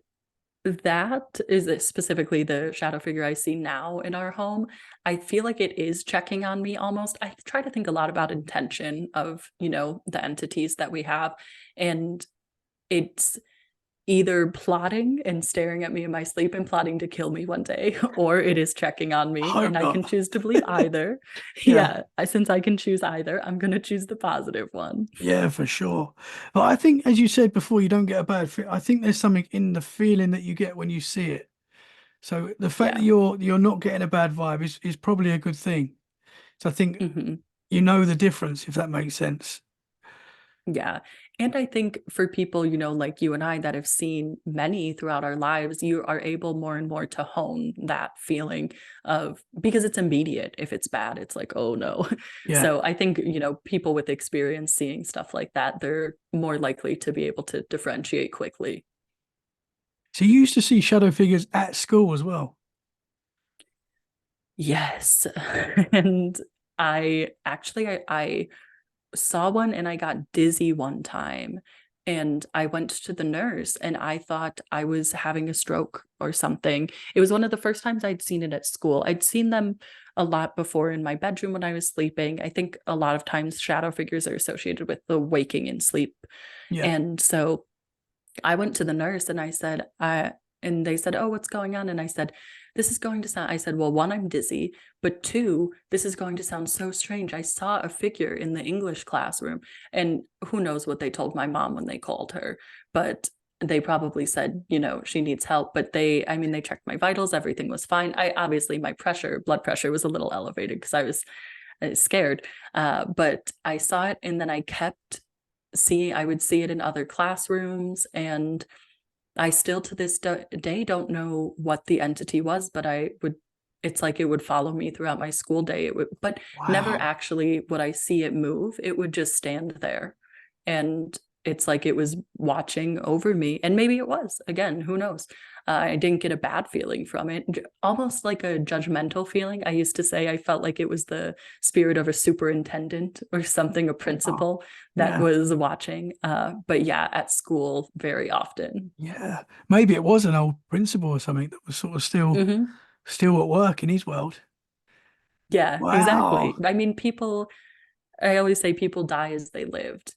that, is it specifically the shadow figure I see now in our home, I feel like it is checking on me almost. I try to think a lot about intention of, the entities that we have, and it's either plotting and staring at me in my sleep and plotting to kill me one day, or it is checking on me, hope and I can not. choose to believe either. Yeah, Yeah, since I can choose either, I'm gonna choose the positive one. yeah, for sure. But I think, as you said before, you don't get a bad feel. I think there's something in the feeling that you get when you see it. So the fact that Yeah. you're not getting a bad vibe is probably a good thing. So I think Mhm. you know the difference, if that makes sense. Yeah. And I think for people, like you and I that have seen many throughout our lives, you are able more and more to hone that feeling of because it's immediate. If it's bad, it's like, oh no. Yeah. So I think, people with experience seeing stuff like that, they're more likely to be able to differentiate quickly. So you used to see shadow figures at school as well. Yes. And I saw one and I got dizzy one time. and I went to the nurse and I thought I was having a stroke or something. It was one of the first times I'd seen it at school. I'd seen them a lot before in my bedroom when I was sleeping. I think a lot of times shadow figures are associated with the waking and sleep. Yeah. And so I went to the nurse and I said, and they said, "Oh, what's going on?" And I said, "This is going to sound," I said, "Well, one, I'm dizzy, but two, this is going to sound so strange. I saw a figure in the English classroom." And who knows what they told my mom when they called her, but they probably said, she needs help. But they checked my vitals, everything was fine. Obviously my blood pressure was a little elevated because I was scared. But I saw it, and then I would see it in other classrooms, and I still to this day don't know what the entity was, but it's like it would follow me throughout my school day. But never Wow. actually would I see it move. It would just stand there. And it's like it was watching over me. And maybe it was, again, who knows? I didn't get a bad feeling from it, almost like a judgmental feeling. I used to say I felt like it was the spirit of a superintendent or something, a Wow. principal that Yeah. was watching. But yeah, at school very often. Yeah. Maybe it was an old principal or something that was sort of Hmm. still at work in his world. Yeah, exactly. Wow. I always say people die as they lived,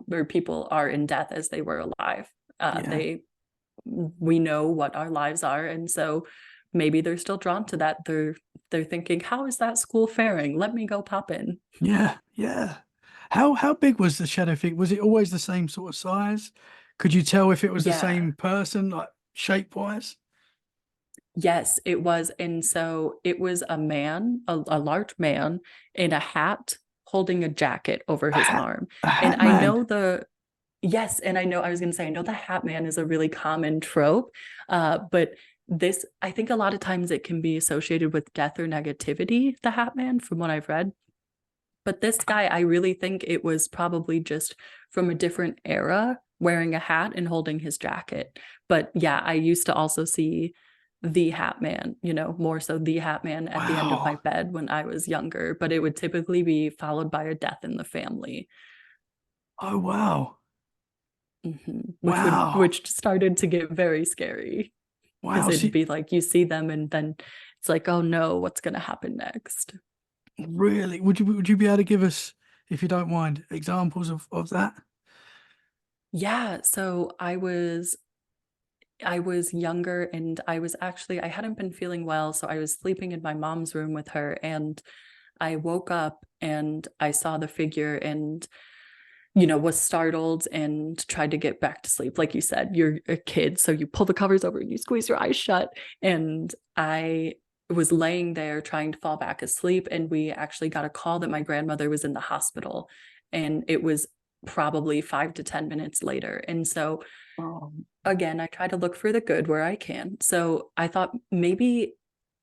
where people are in death as they were alive. Yeah. We know what our lives are, and so maybe they're still drawn to that. They're thinking, how is that school faring? Let me go pop in. Yeah. Yeah. How big was the shadow figure? Was it always the same sort of size? Could you tell if it was the Yeah. same person, like shape wise? Yes, it was. And so it was a man, a large man in a hat holding a jacket over A his hat, arm. a And hat I man. know yes, and I was going to say, I know the Hat Man is a really common trope, but this, I think a lot of times it can be associated with death or negativity, the Hat Man, from what I've read. But this guy, I really think it was probably just from a different era, wearing a hat and holding his jacket. But yeah, I used to also see the Hat Man, more so the Hat Man at the end of my Wow. bed when I was younger, but it would typically be followed by a death in the family. Oh wow. Wow. Which started to get very scary because Wow. it'd See, be like you see them and then it's like, oh no, what's going to happen next? really, would you be able to give us, if you don't mind, examples of that? Yeah, so I was younger, and I hadn't been feeling well, so I was sleeping in my mom's room with her, and I woke up and I saw the figure, and was startled and tried to get back to sleep. Like you said, you're a kid, so you pull the covers over and you squeeze your eyes shut. And I was laying there trying to fall back asleep, and we actually got a call that my grandmother was in the hospital, and it was probably 5 to 10 minutes later. And so Oh, again, I try to look for the good where I can. So I thought maybe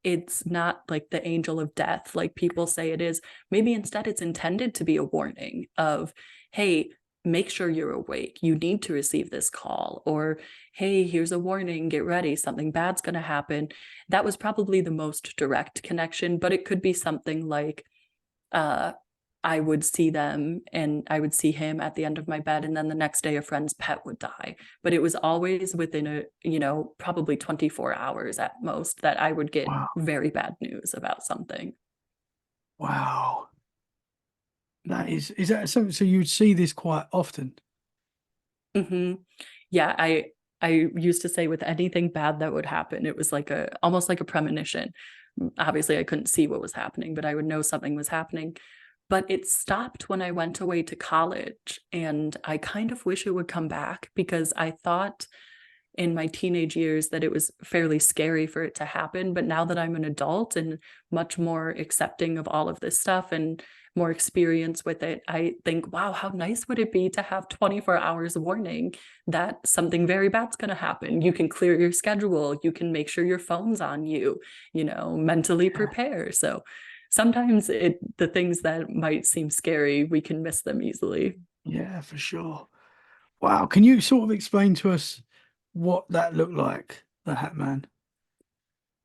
it's not like the angel of death, like people say it is. Maybe instead it's intended to be a warning of, hey, make sure you're awake. You need to receive this call. Or, hey, here's a warning, get ready, something bad's going to happen. That was probably the most direct connection, but it could be something like, uh, I would see them and I would see him at the end of my bed. And then the next day, a friend's pet would die. But it was always within probably 24 hours at most that I would get wow. very bad news about something. Wow. That Mhm. is that something, so you'd see this quite often? Mhm. Yeah, I used to say with anything bad that would happen, it was like almost like a premonition. Obviously, I couldn't see what was happening, but I would know something was happening. But it stopped when I went away to college, and I kind of wish it would come back because I thought in my teenage years that it was fairly scary for it to happen. But now that I'm an adult and much more accepting of all of this stuff and more experience with it, I think, wow, how nice would it be to have 24 hours warning that something very bad's going to happen? You can clear your schedule, you can make sure your phone's on you, mentally Yeah. prepare. So sometimes the things that might seem scary, we can miss them easily. Yeah, for sure. Wow. Can you sort of explain to us what that looked like, the Hat Man?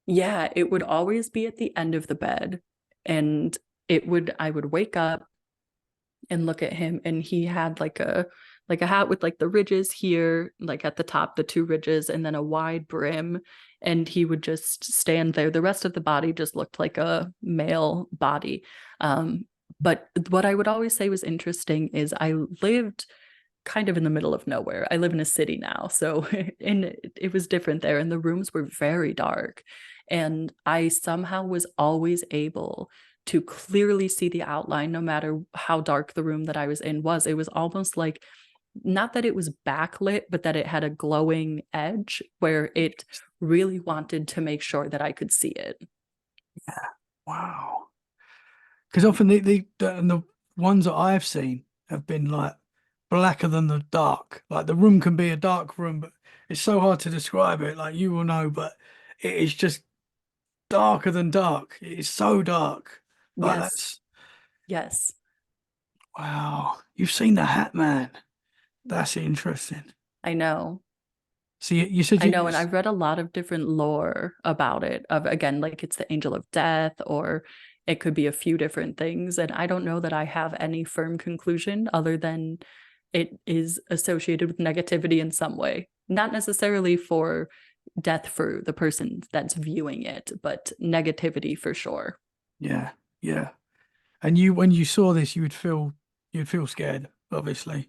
Yeah, it would always be at the end of the bed. And I would wake up and look at him, and he had like like a hat with like the ridges here, like at the top, the two ridges, and then a wide brim. And he would just stand there. The rest of the body just looked like a male body. But what I would always say was interesting is I lived kind of in the middle of nowhere. I live in a city now, so it was different there, and the rooms were very dark. And I somehow was always able to clearly see the outline, no matter how dark the room that I was in was. It was almost like, not that it was backlit, but that it had a glowing edge where it really wanted to make sure that I could see it. Yeah. Wow. Because often the ones that I've seen have been like blacker than the dark. Like the room can be a dark room, but it's so hard to describe it. Like you will know, but it is just darker than dark. It is so dark. Like Yes. that's Yes. wow. You've seen the Hat Man. That's interesting. I know. So you said I you, know, and I've read a lot of different lore about it, of again, like it's the angel of death, or it could be a few different things. And I don't know that I have any firm conclusion other than it is associated with negativity in some way. Not necessarily for death for the person that's viewing it, but negativity for sure. yeah, yeah. And you, when you saw this, you'd feel scared, obviously.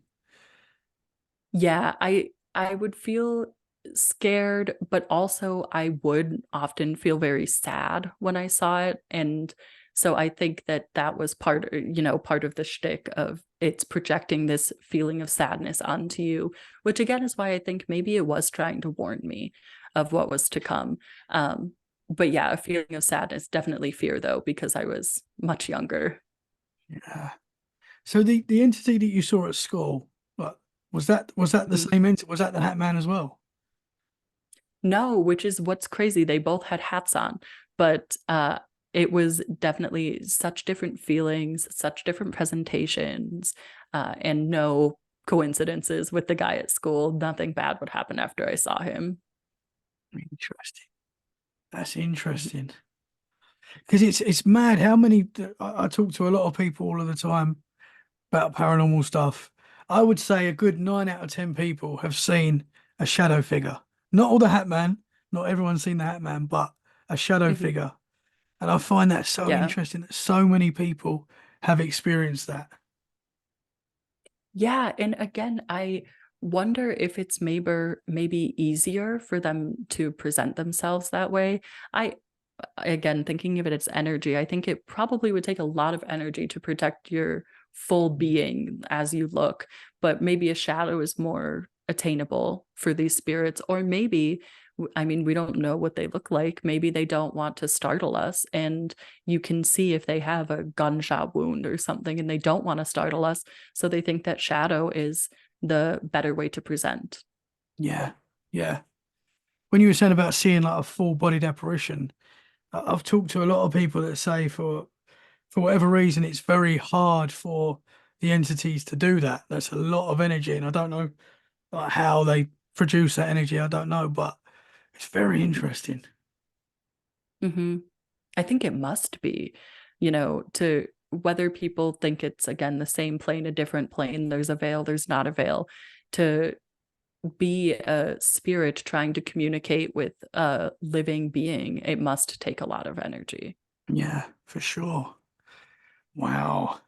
Yeah, I would feel scared, but also I would often feel very sad when I saw it. And so I think that that was part of the shtick of it's projecting this feeling of sadness onto you, which again is why I think maybe it was trying to warn me of what was to come. But yeah, a feeling of sadness, definitely fear though, because I was much younger. Yeah. So the entity that you saw at school, what was that the Mhm. same entity? Was that the Hat Man as well? No, which is what's crazy. They both had hats on, but it was definitely such different feelings, such different presentations, and no coincidences with the guy at school. Nothing bad would happen after I saw him. Interesting. That's interesting. Because it's mad how many I talk to a lot of people all of the time about paranormal stuff. I would say a good 9 out of 10 people have seen a shadow figure. Not all the Hat Man, not everyone's seen the Hat Man, but a shadow Mhm. figure. And I find that so Yeah. interesting that so many people have experienced that. Yeah, and again, I wonder if it's maybe easier for them to present themselves that way. I again thinking of it as energy, I think it probably would take a lot of energy to protect your full being as you look, but maybe a shadow is more attainable for these spirits, or maybe I mean, we don't know what they look like. Maybe they don't want to startle us, and you can see if they have a gunshot wound or something and they don't want to startle us. So they think that shadow is the better way to present. Yeah. Yeah. When you were saying about seeing like a full-bodied apparition, I've talked to a lot of people that say for whatever reason it's very hard for the entities to do that. That's a lot of energy, and I don't know like how they produce that energy. I don't know, but it's very interesting. Hmm. I think it must be, to whether people think it's again the same plane, a different plane, there's a veil, there's not a veil, to be a spirit trying to communicate with a living being, it must take a lot of energy. Yeah, for sure. Wow.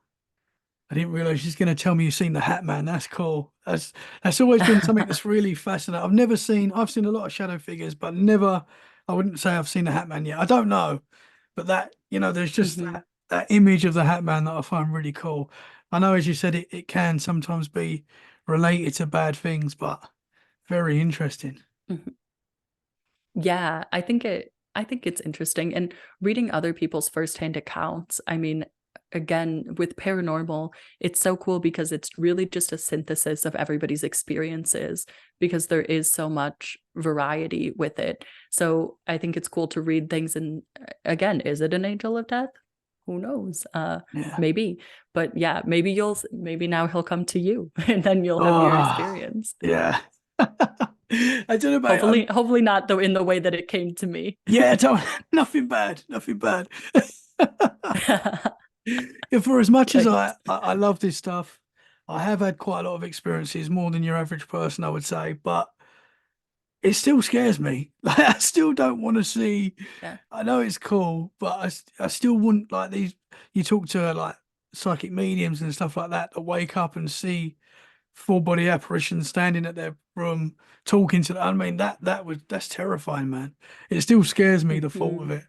I didn't realize she's going to tell me you've seen the Hat Man. That's cool. That's always been something that's really fascinating. I've seen a lot of shadow figures, but never, I wouldn't say I've seen the Hat Man yet. I don't know, but there's just Hmm. that image of the Hat Man that I find really cool. I know, as you said, it can sometimes be related to bad things, but very interesting. Yeah, I think it's interesting, and reading other people's firsthand accounts. I mean, again, with paranormal, it's so cool because it's really just a synthesis of everybody's experiences, because there is so much variety with it. So I think it's cool to read things, and again, is it an angel of death? Who knows? Yeah. Maybe. But yeah, maybe now he'll come to you and then you'll have your Oh, experience. yeah. I don't know about. Hopefully not though in the way that it came to me. Yeah, don't, nothing bad, nothing bad. Yeah, for as much as Thanks. I love this stuff, I have had quite a lot of experiences, more than your average person, I would say, but it still scares me. Like, I still don't want to see. Yeah. I know it's cool, but I still wouldn't like these. You talk to like psychic mediums and stuff like that wake up and see full body apparitions standing at their room talking to them. I mean, that's terrifying, man. It still scares me, the thought of Mhm. it.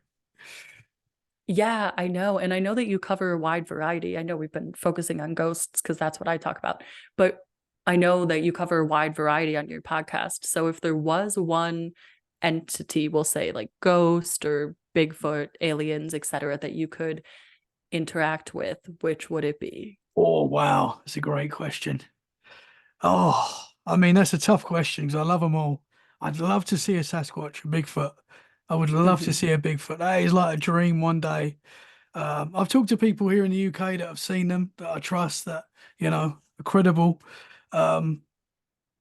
Yeah, I know. And I know that you cover a wide variety. I know we've been focusing on ghosts because that's what I talk about, but I know that you cover a wide variety on your podcast. So if there was one entity, we'll say like ghost or Bigfoot, aliens, etc., that you could interact with, which would it be? Oh, wow. That's a great question. Oh, I mean, that's a tough question because I love them all. I'd love to see a Sasquatch, a Bigfoot. I would love to Hmm. see a Bigfoot. That is like a dream one day. I've talked to people here in the UK that have seen them, that I trust, that, are credible. Um,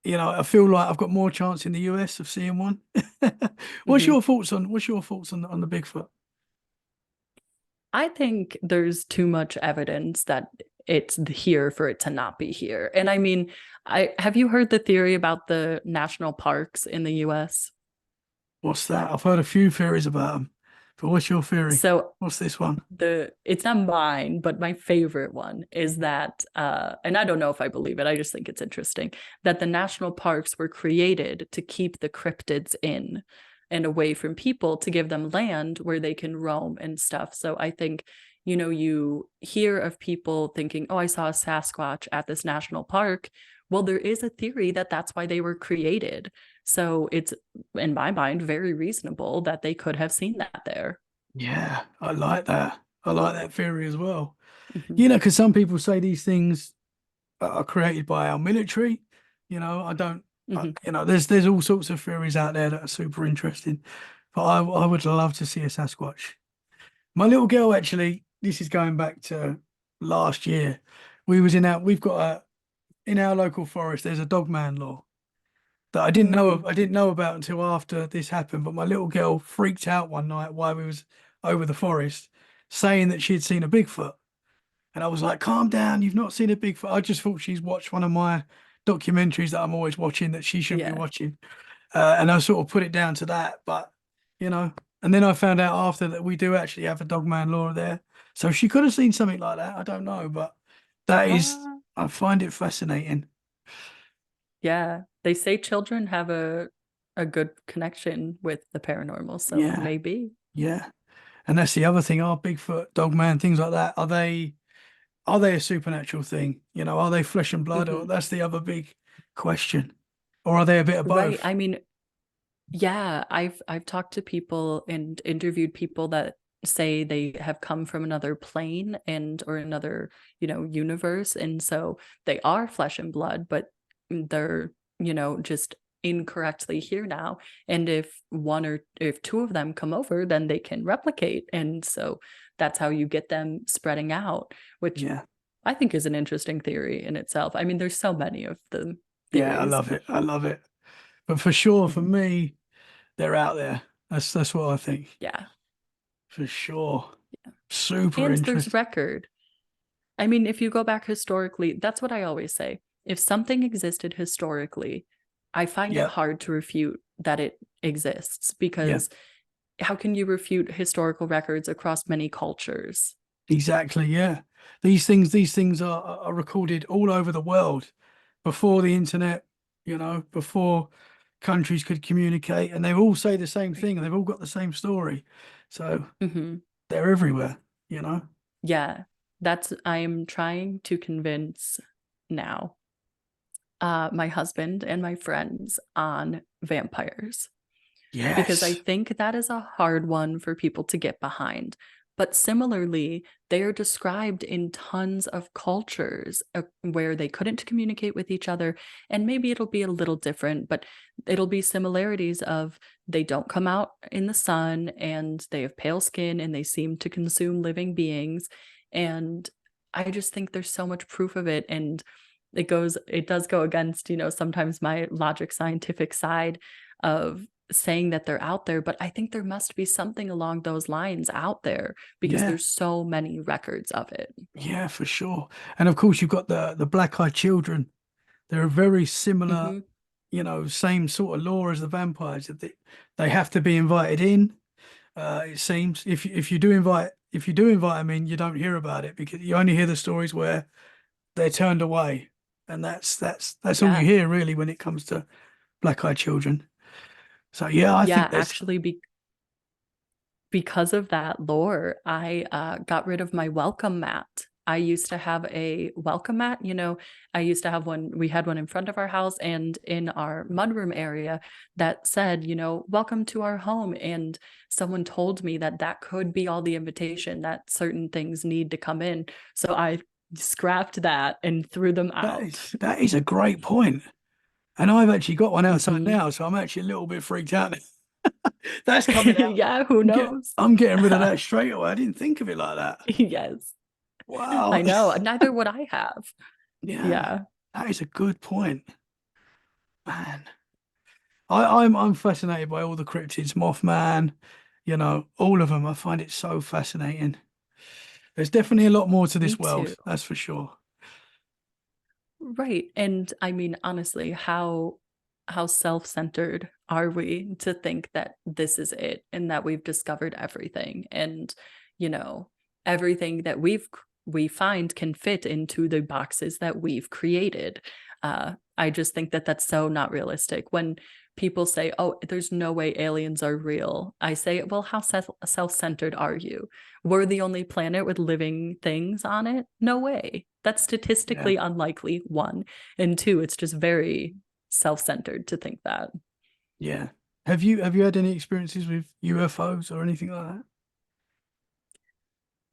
I feel like I've got more chance in the US of seeing one. What's Hmm. your thoughts on the Bigfoot? I think there's too much evidence that it's here for it to not be here. And I mean, I have you heard the theory about the national parks in the US? What's that? I've heard a few theories about them, but what's your theory? So What's this one? it's not mine, but my favorite one is that and I don't know if I believe it, I just think it's interesting that the national parks were created to keep the cryptids in and away from people, to give them land where they can roam and stuff. So I think, you hear of people thinking, oh, I saw a Sasquatch at this national park. Well, there is a theory that that's why they were created. So it's, in my mind, very reasonable that they could have seen that there. Yeah, I like that. I like that theory as well. Mhm. Because some people say these things are created by our military. I don't. Mhm. There's all sorts of theories out there that are super interesting. But I would love to see a Sasquatch. My little girl, actually, this is going back to last year. We've got in our local forest. There's a dogman law that Mm. I didn't know about until after this happened. But my little girl freaked out one night while we was over the forest, saying that she had seen a Bigfoot. And I was like, calm down, you've not seen a Bigfoot. I just thought she's watched one of my documentaries that I'm always watching that she shouldn't be Yeah. watching. And I sort of put it down to that. But, you know, and then I found out after that we do actually have a dogman law there. So she could have seen something like that. I don't know. But Ah, I find it fascinating. yeah. They say children have a good connection with the paranormal, so Yeah. maybe. Yeah. And that's the other thing. Are Bigfoot, dogman, things like that, are they a supernatural thing? Are they flesh and blood? Or Hmm. that's the other big question. Or are they a bit of Right. both? I mean, yeah, I've talked to people and interviewed people that say they have come from another plane and or another, universe. And so they are flesh and blood, but they're, just incorrectly here now. And if one or if two of them come over, then they can replicate. And so that's how you get them spreading out, which Yeah. I think is an interesting theory in itself. I mean, there's so many of the Yeah, I theories. love it. I love it. But for sure, for Mhm. me, they're out there. That's what I think. Yeah. For sure. Super And there's interesting. record. I mean, if you go back historically, that's what I always say. If something existed historically, I find it Yeah. hard to refute that it exists, Yeah. because how can you refute historical records across many cultures? Exactly. Yeah. These things are recorded all over the world before the internet, before countries could communicate, and they all say the same Right. thing and they've all got the same story. So Hmm. they're everywhere, you know? Yeah, that's I am trying to convince now my husband and my friends on vampires, because I Yes. think that is a hard one for people to get behind. But similarly, they are described in tons of cultures where they couldn't communicate with each other. And maybe it'll be a little different, but it'll be similarities of they don't come out in the sun and they have pale skin and they seem to consume living beings. And I just think there's so much proof of it. And it does go against, sometimes my logic scientific side of saying that they're out there, but I think there must be something along those lines out there because Yeah, there's so many records of it. yeah, for sure. And of course, you've got the black-eyed children. They're a very similar, Hmm. same sort of law as the vampires. That they have to be invited in. It seems if you do invite them in, you don't hear about it because you only hear the stories where they're turned away, and that's all you Yeah. hear really when it comes to black-eyed children. So yeah, I think Yeah. there's Actually, because of that lore, I got rid of my welcome mat. I used to have a welcome mat. I used to have one, we had one in front of our house and in our mudroom area that said, welcome to our home. And someone told me that that could be all the invitation, that certain things need to come in. So I scrapped that and threw them that out. is that is a great point. And I've actually got one outside Hmm. now, so I'm actually a little bit freaked out. That's coming out. Yeah, who knows? I'm getting rid of that straight away. I didn't think of it like that. Yes, Wow. I know. Neither would I have. Yeah, Yeah. that is a good point, man. I'm fascinated by all the cryptids, Mothman, all of them. I find it so fascinating. There's definitely a lot more to Me this too. world, that's for sure. Right. And I mean, honestly, how self-centered are we to think that this is it and that we've discovered everything and, you know, everything that we find can fit into the boxes that we've created. I just think that that's so not realistic. When people say, "Oh, there's no way aliens are real," I say, "Well, how self-centered are you? We're the only planet with living things on it? No way. That's Yeah, statistically unlikely, one. And two, it's just very self-centered to think that. yeah. Have you had any experiences with UFOs or anything like that?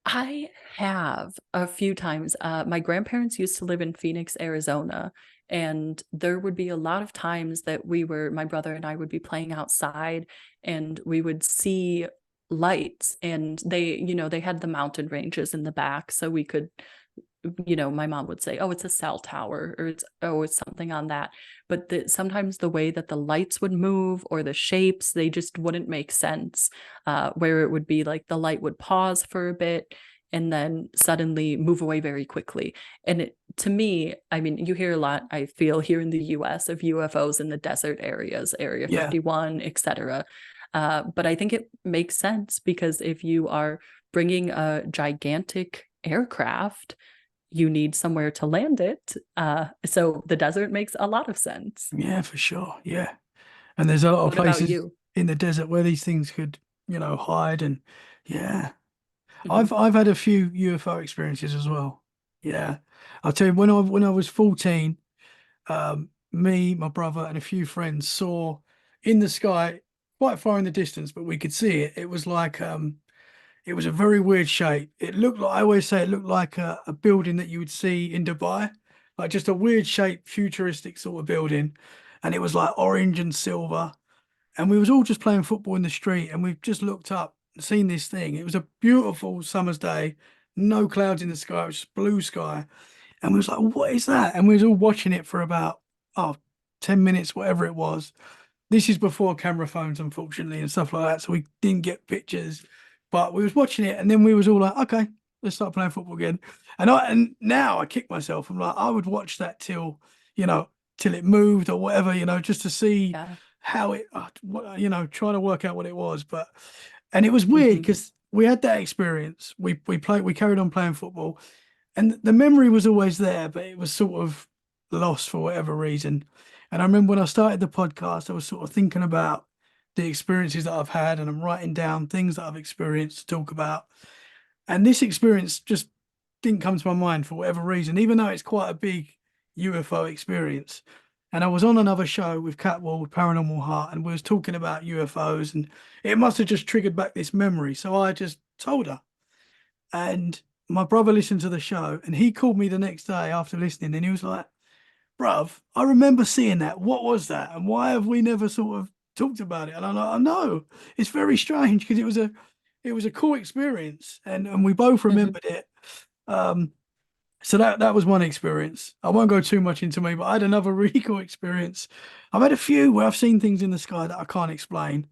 I have a few times. My grandparents used to live in Phoenix, Arizona, and there would be a lot of times that my brother and I would be playing outside and we would see lights and they had the mountain ranges in the back so we could my mom would say, "Oh, it's a cell tower," or it's something on that. But sometimes the way that the lights would move or the shapes, they just wouldn't make sense. Where it would be like the light would pause for a bit and then suddenly move away very quickly. And to me, I mean, you hear a lot, I feel, here in the US of UFOs in the desert areas, Area Yeah, 51, etc. But I think it makes sense because if you are bringing a gigantic aircraft, you need somewhere to land it. So the desert makes a lot of sense. yeah, for sure. Yeah. And there's a lot of What about places you? in the desert where these things could, hide and yeah. Mhm. I've had a few UFO experiences as well. Yeah. I'll tell you when I was 14, me, my brother, and a few friends saw in the sky quite far in the distance, but we could see it. It was like it was a very weird shape. It looked like I always say it looked like a building that you would see in Dubai, like just a weird shape, futuristic sort of building. And it was like orange and silver. And we was all just playing football in the street and we've just looked up and seen this thing. It was a beautiful summer's day, no clouds in the sky, it was just blue sky. And we was like, what is that? And we was all watching it for about, 10 minutes, whatever it was. This is before camera phones, unfortunately, and stuff like that. So we didn't get pictures, but we was watching it, and then we was all like, okay, let's start playing football again. And now I kick myself. I'm like, I would watch that you know, till it moved or whatever, just to see Yeah. how it, trying to work out what it was. And it was weird Hmm. because we had that experience. We carried on playing football, and the memory was always there, but it was sort of lost for whatever reason. And I remember when I started the podcast, I was sort of thinking about the experiences that I've had, and I'm writing down things that I've experienced to talk about. And this experience just didn't come to my mind for whatever reason, even though it's quite a big UFO experience. And I was on another show with Catwall with Paranormal Heart, and we was talking about UFOs, and it must have just triggered back this memory. So I just told her. And my brother listened to the show and he called me the next day after listening and he was like, bruv, I remember seeing that. What was that? And why have we never sort of talked about it? And I'm like, I know. It's very strange because it was a cool experience and we both Hmm. remembered it. Um So that was one experience. I won't go too much into me, but I had another really cool experience. I've had a few where I've seen things in the sky that I can't explain.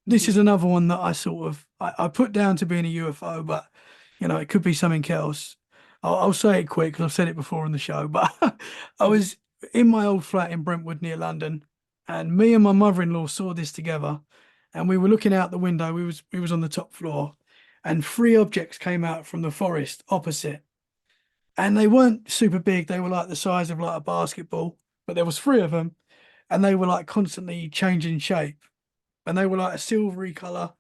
This is Mhm. another one that I sort of I put down to being a UFO, but it could be something else. I'll say it quick because I've said it before on the show. But I Mhm. was in my old flat in Brentwood near London, and me and my mother-in-law saw this together, and we were looking out the window. We was on the top floor, and three objects came out from the forest opposite, and they weren't super big. They were like the size of like a basketball, but there was three of them, and they were like constantly changing shape, and they were like a silvery color,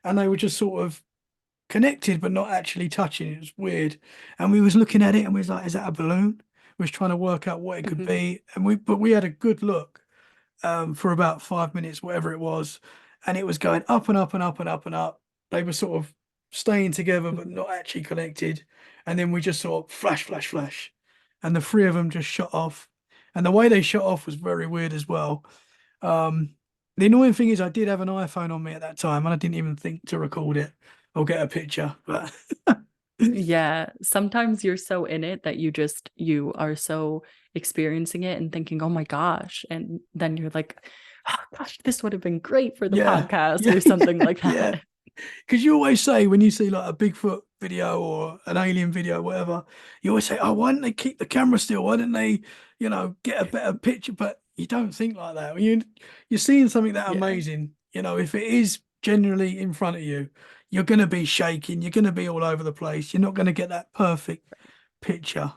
and they were just sort of connected but not actually touching. It was weird, and we was looking at it, and we was like, "Is that a balloon?" We was trying to work out what it could Mhm. be, and we had a good look for about 5 minutes, whatever it was, and it was going up and up and up and up and up. They were sort of staying together but Mhm. not actually connected, and then we just sort of flash, flash, flash, and the three of them just shot off, and the way they shot off was very weird as well. Um, the annoying thing is I did have an iPhone on me at that time, and I didn't even think to record it or get a picture, but Yeah, sometimes you're so in it that you are so experiencing it and thinking, "Oh my gosh." And then you're like, "Oh gosh, this would have been great for the yeah, podcast," yeah, or something like yeah. that. Because you always say when you see like a Bigfoot video or an alien video, whatever, you always say, "Oh, why didn't they keep the camera still? Why didn't they, get a better picture?" But you don't think like that. When you're seeing something that Yeah, amazing, if it is generally in front of you, you're gonna be shaking, you're gonna be all over the place. You're not gonna get that perfect picture.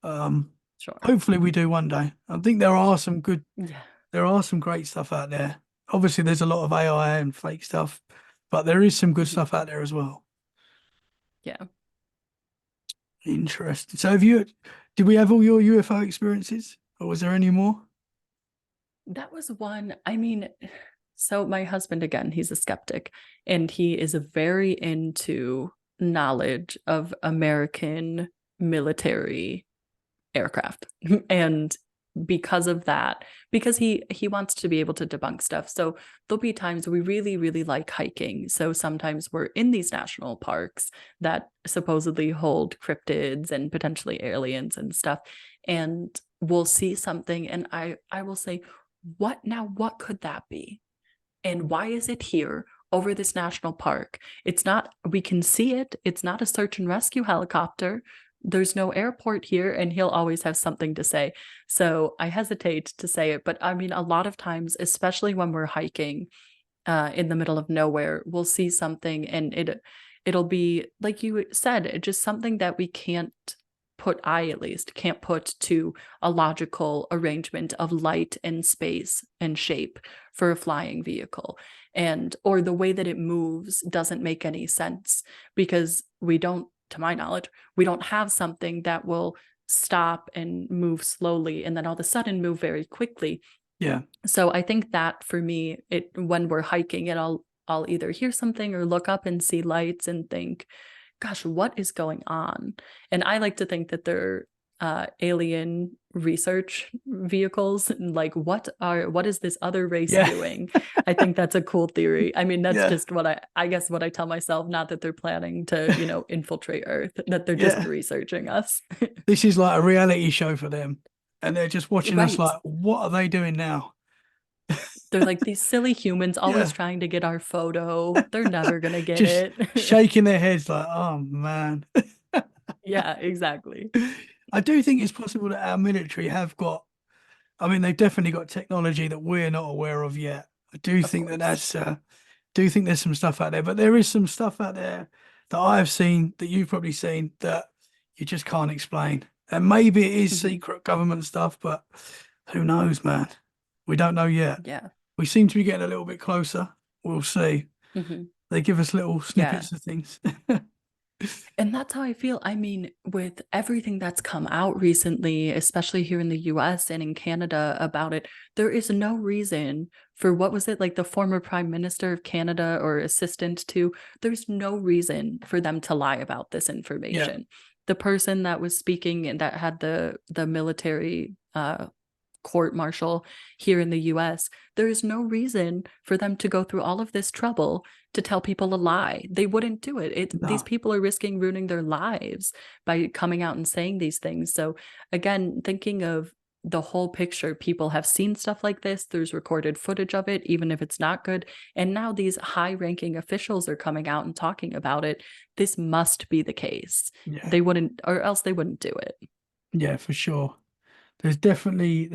Um, sure. Hopefully we do one day. I think Yeah. there are some great stuff out there. Obviously, there's a lot of AI and fake stuff, but there is some good Mhm. stuff out there as well. Yeah. Interesting. So did we have all your UFO experiences or was there any more? That was one. I mean, so my husband, again, he's a skeptic and he is very into knowledge of American military aircraft. And because of that, because he wants to be able to debunk stuff. So there'll be times we really, really like hiking. So sometimes we're in these national parks that supposedly hold cryptids and potentially aliens and stuff. And we'll see something and I will say, what could that be? And why is it here over this national park? It's not, we can see it. It's not a search and rescue helicopter. There's no airport here, and he'll always have something to say. So I hesitate to say it, but I mean, a lot of times, especially when we're hiking in the middle of nowhere, we'll see something and it'll be like you said, just something that we can't put, I at least can't put to a logical arrangement of light and space and shape for a flying vehicle. And or the way that it moves doesn't make any sense because we don't, to my knowledge, we don't have something that will stop and move slowly and then all of a sudden move very quickly. Yeah. So I think that for me, it when we're hiking and I'll either hear something or look up and see lights and think, gosh, what is going on? And I like to think that they're alien research vehicles. Like, what is this other race Yeah. doing? I think that's a cool theory. I mean, that's Yeah. just what I guess what I tell myself, not that they're planning to, infiltrate Earth, that they're just Yeah. researching us. This is like a reality show for them. And they're just watching us Right. like, what are they doing now? They're like these silly humans always Yeah. trying to get our photo. They're never gonna get Just it. shaking their heads like, oh man. Yeah, exactly. I do think it's possible that our military have got, I mean, they've definitely got technology that we're not aware of yet. I do Of think that course. do think there's some stuff out there, but there is some stuff out there that I've seen that you've probably seen that you just can't explain. And maybe it is Mhm. secret government stuff, but who knows, man? We don't know yet. Yeah. We seem to be getting a little bit closer. We'll see. Mhm. They give us little Yeah. snippets of things. And that's how I feel. I mean, with everything that's come out recently, especially here in the US and in Canada about it, there is no reason for what was it like the former Prime Minister of Canada or assistant to, there's no reason for them to lie about this Yeah, information. The person that was speaking and that had the military court martial here in the US, there is no reason for them to go through all of this trouble to tell people a lie. They wouldn't do it. These No. people are risking ruining their lives by coming out and saying these things. So again, thinking of the whole picture, people have seen stuff like this. There's recorded footage of it, even if it's not good. And now these high-ranking officials are coming out and talking about it. This must be the case. Yeah. They wouldn't, or else they wouldn't do it. Yeah, for sure. There's definitely,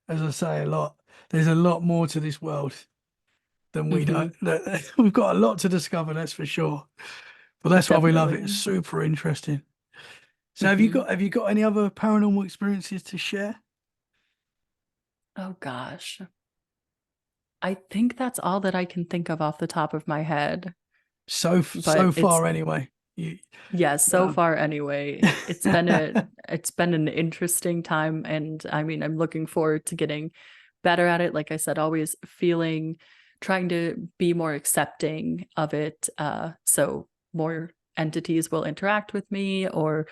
as I say, there's a lot more to this world than we Mhm. know. We've got a lot to discover, that's for sure. But that's why we love it. It's Definitely. super interesting. So Mhm. have you got any other paranormal experiences to share? Oh gosh. I think that's all that I can think of off the top of my head. So But it's far anyway. You yeah, so um, far anyway. It's been an interesting time, and I mean, I'm looking forward to getting better at it. Like I said, always trying to be more accepting of it. So more entities will interact with me, or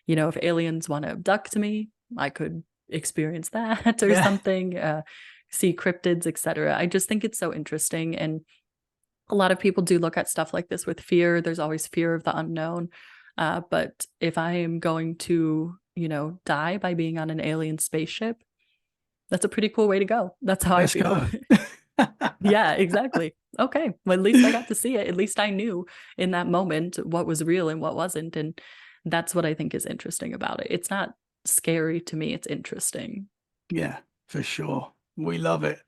if aliens want to abduct me, I could experience that or yeah, something. See cryptids, etc. I just think it's so interesting, and a lot of people do look at stuff like this with fear. There's always fear of the unknown. But if I am going to, die by being on an alien spaceship, that's a pretty cool way to go. That's how I let's feel. go. Yeah, exactly. Okay. Well, at least I got to see it. At least I knew in that moment what was real and what wasn't. And that's what I think is interesting about it. It's not scary to me, it's interesting. Yeah, for sure. We love it.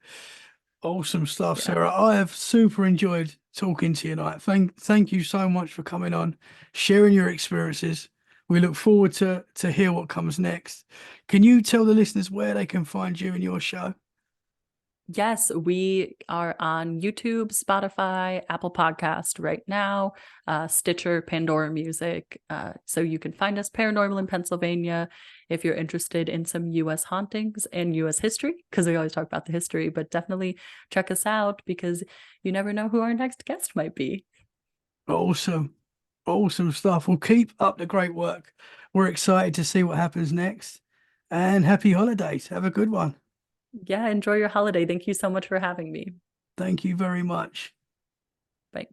Awesome stuff, Yeah. Sarah. I have super enjoyed talking to you tonight. Thank you so much for coming on, sharing your experiences. We look forward to hear what comes next. Can you tell the listeners where they can find you and your show? Yes, we are on YouTube, Spotify, Apple Podcast right now, Stitcher, Pandora Music. So you can find us Paranormal in Pennsylvania if you're interested in some US hauntings and US history, because we always talk about the history, but definitely check us out because you never know who our next guest might be. Awesome. Awesome stuff. Well, keep up the great work. We're excited to see what happens next. And happy holidays. Have a good one. Yeah, enjoy your holiday. Thank you so much for having me. Thank you very much. Bye.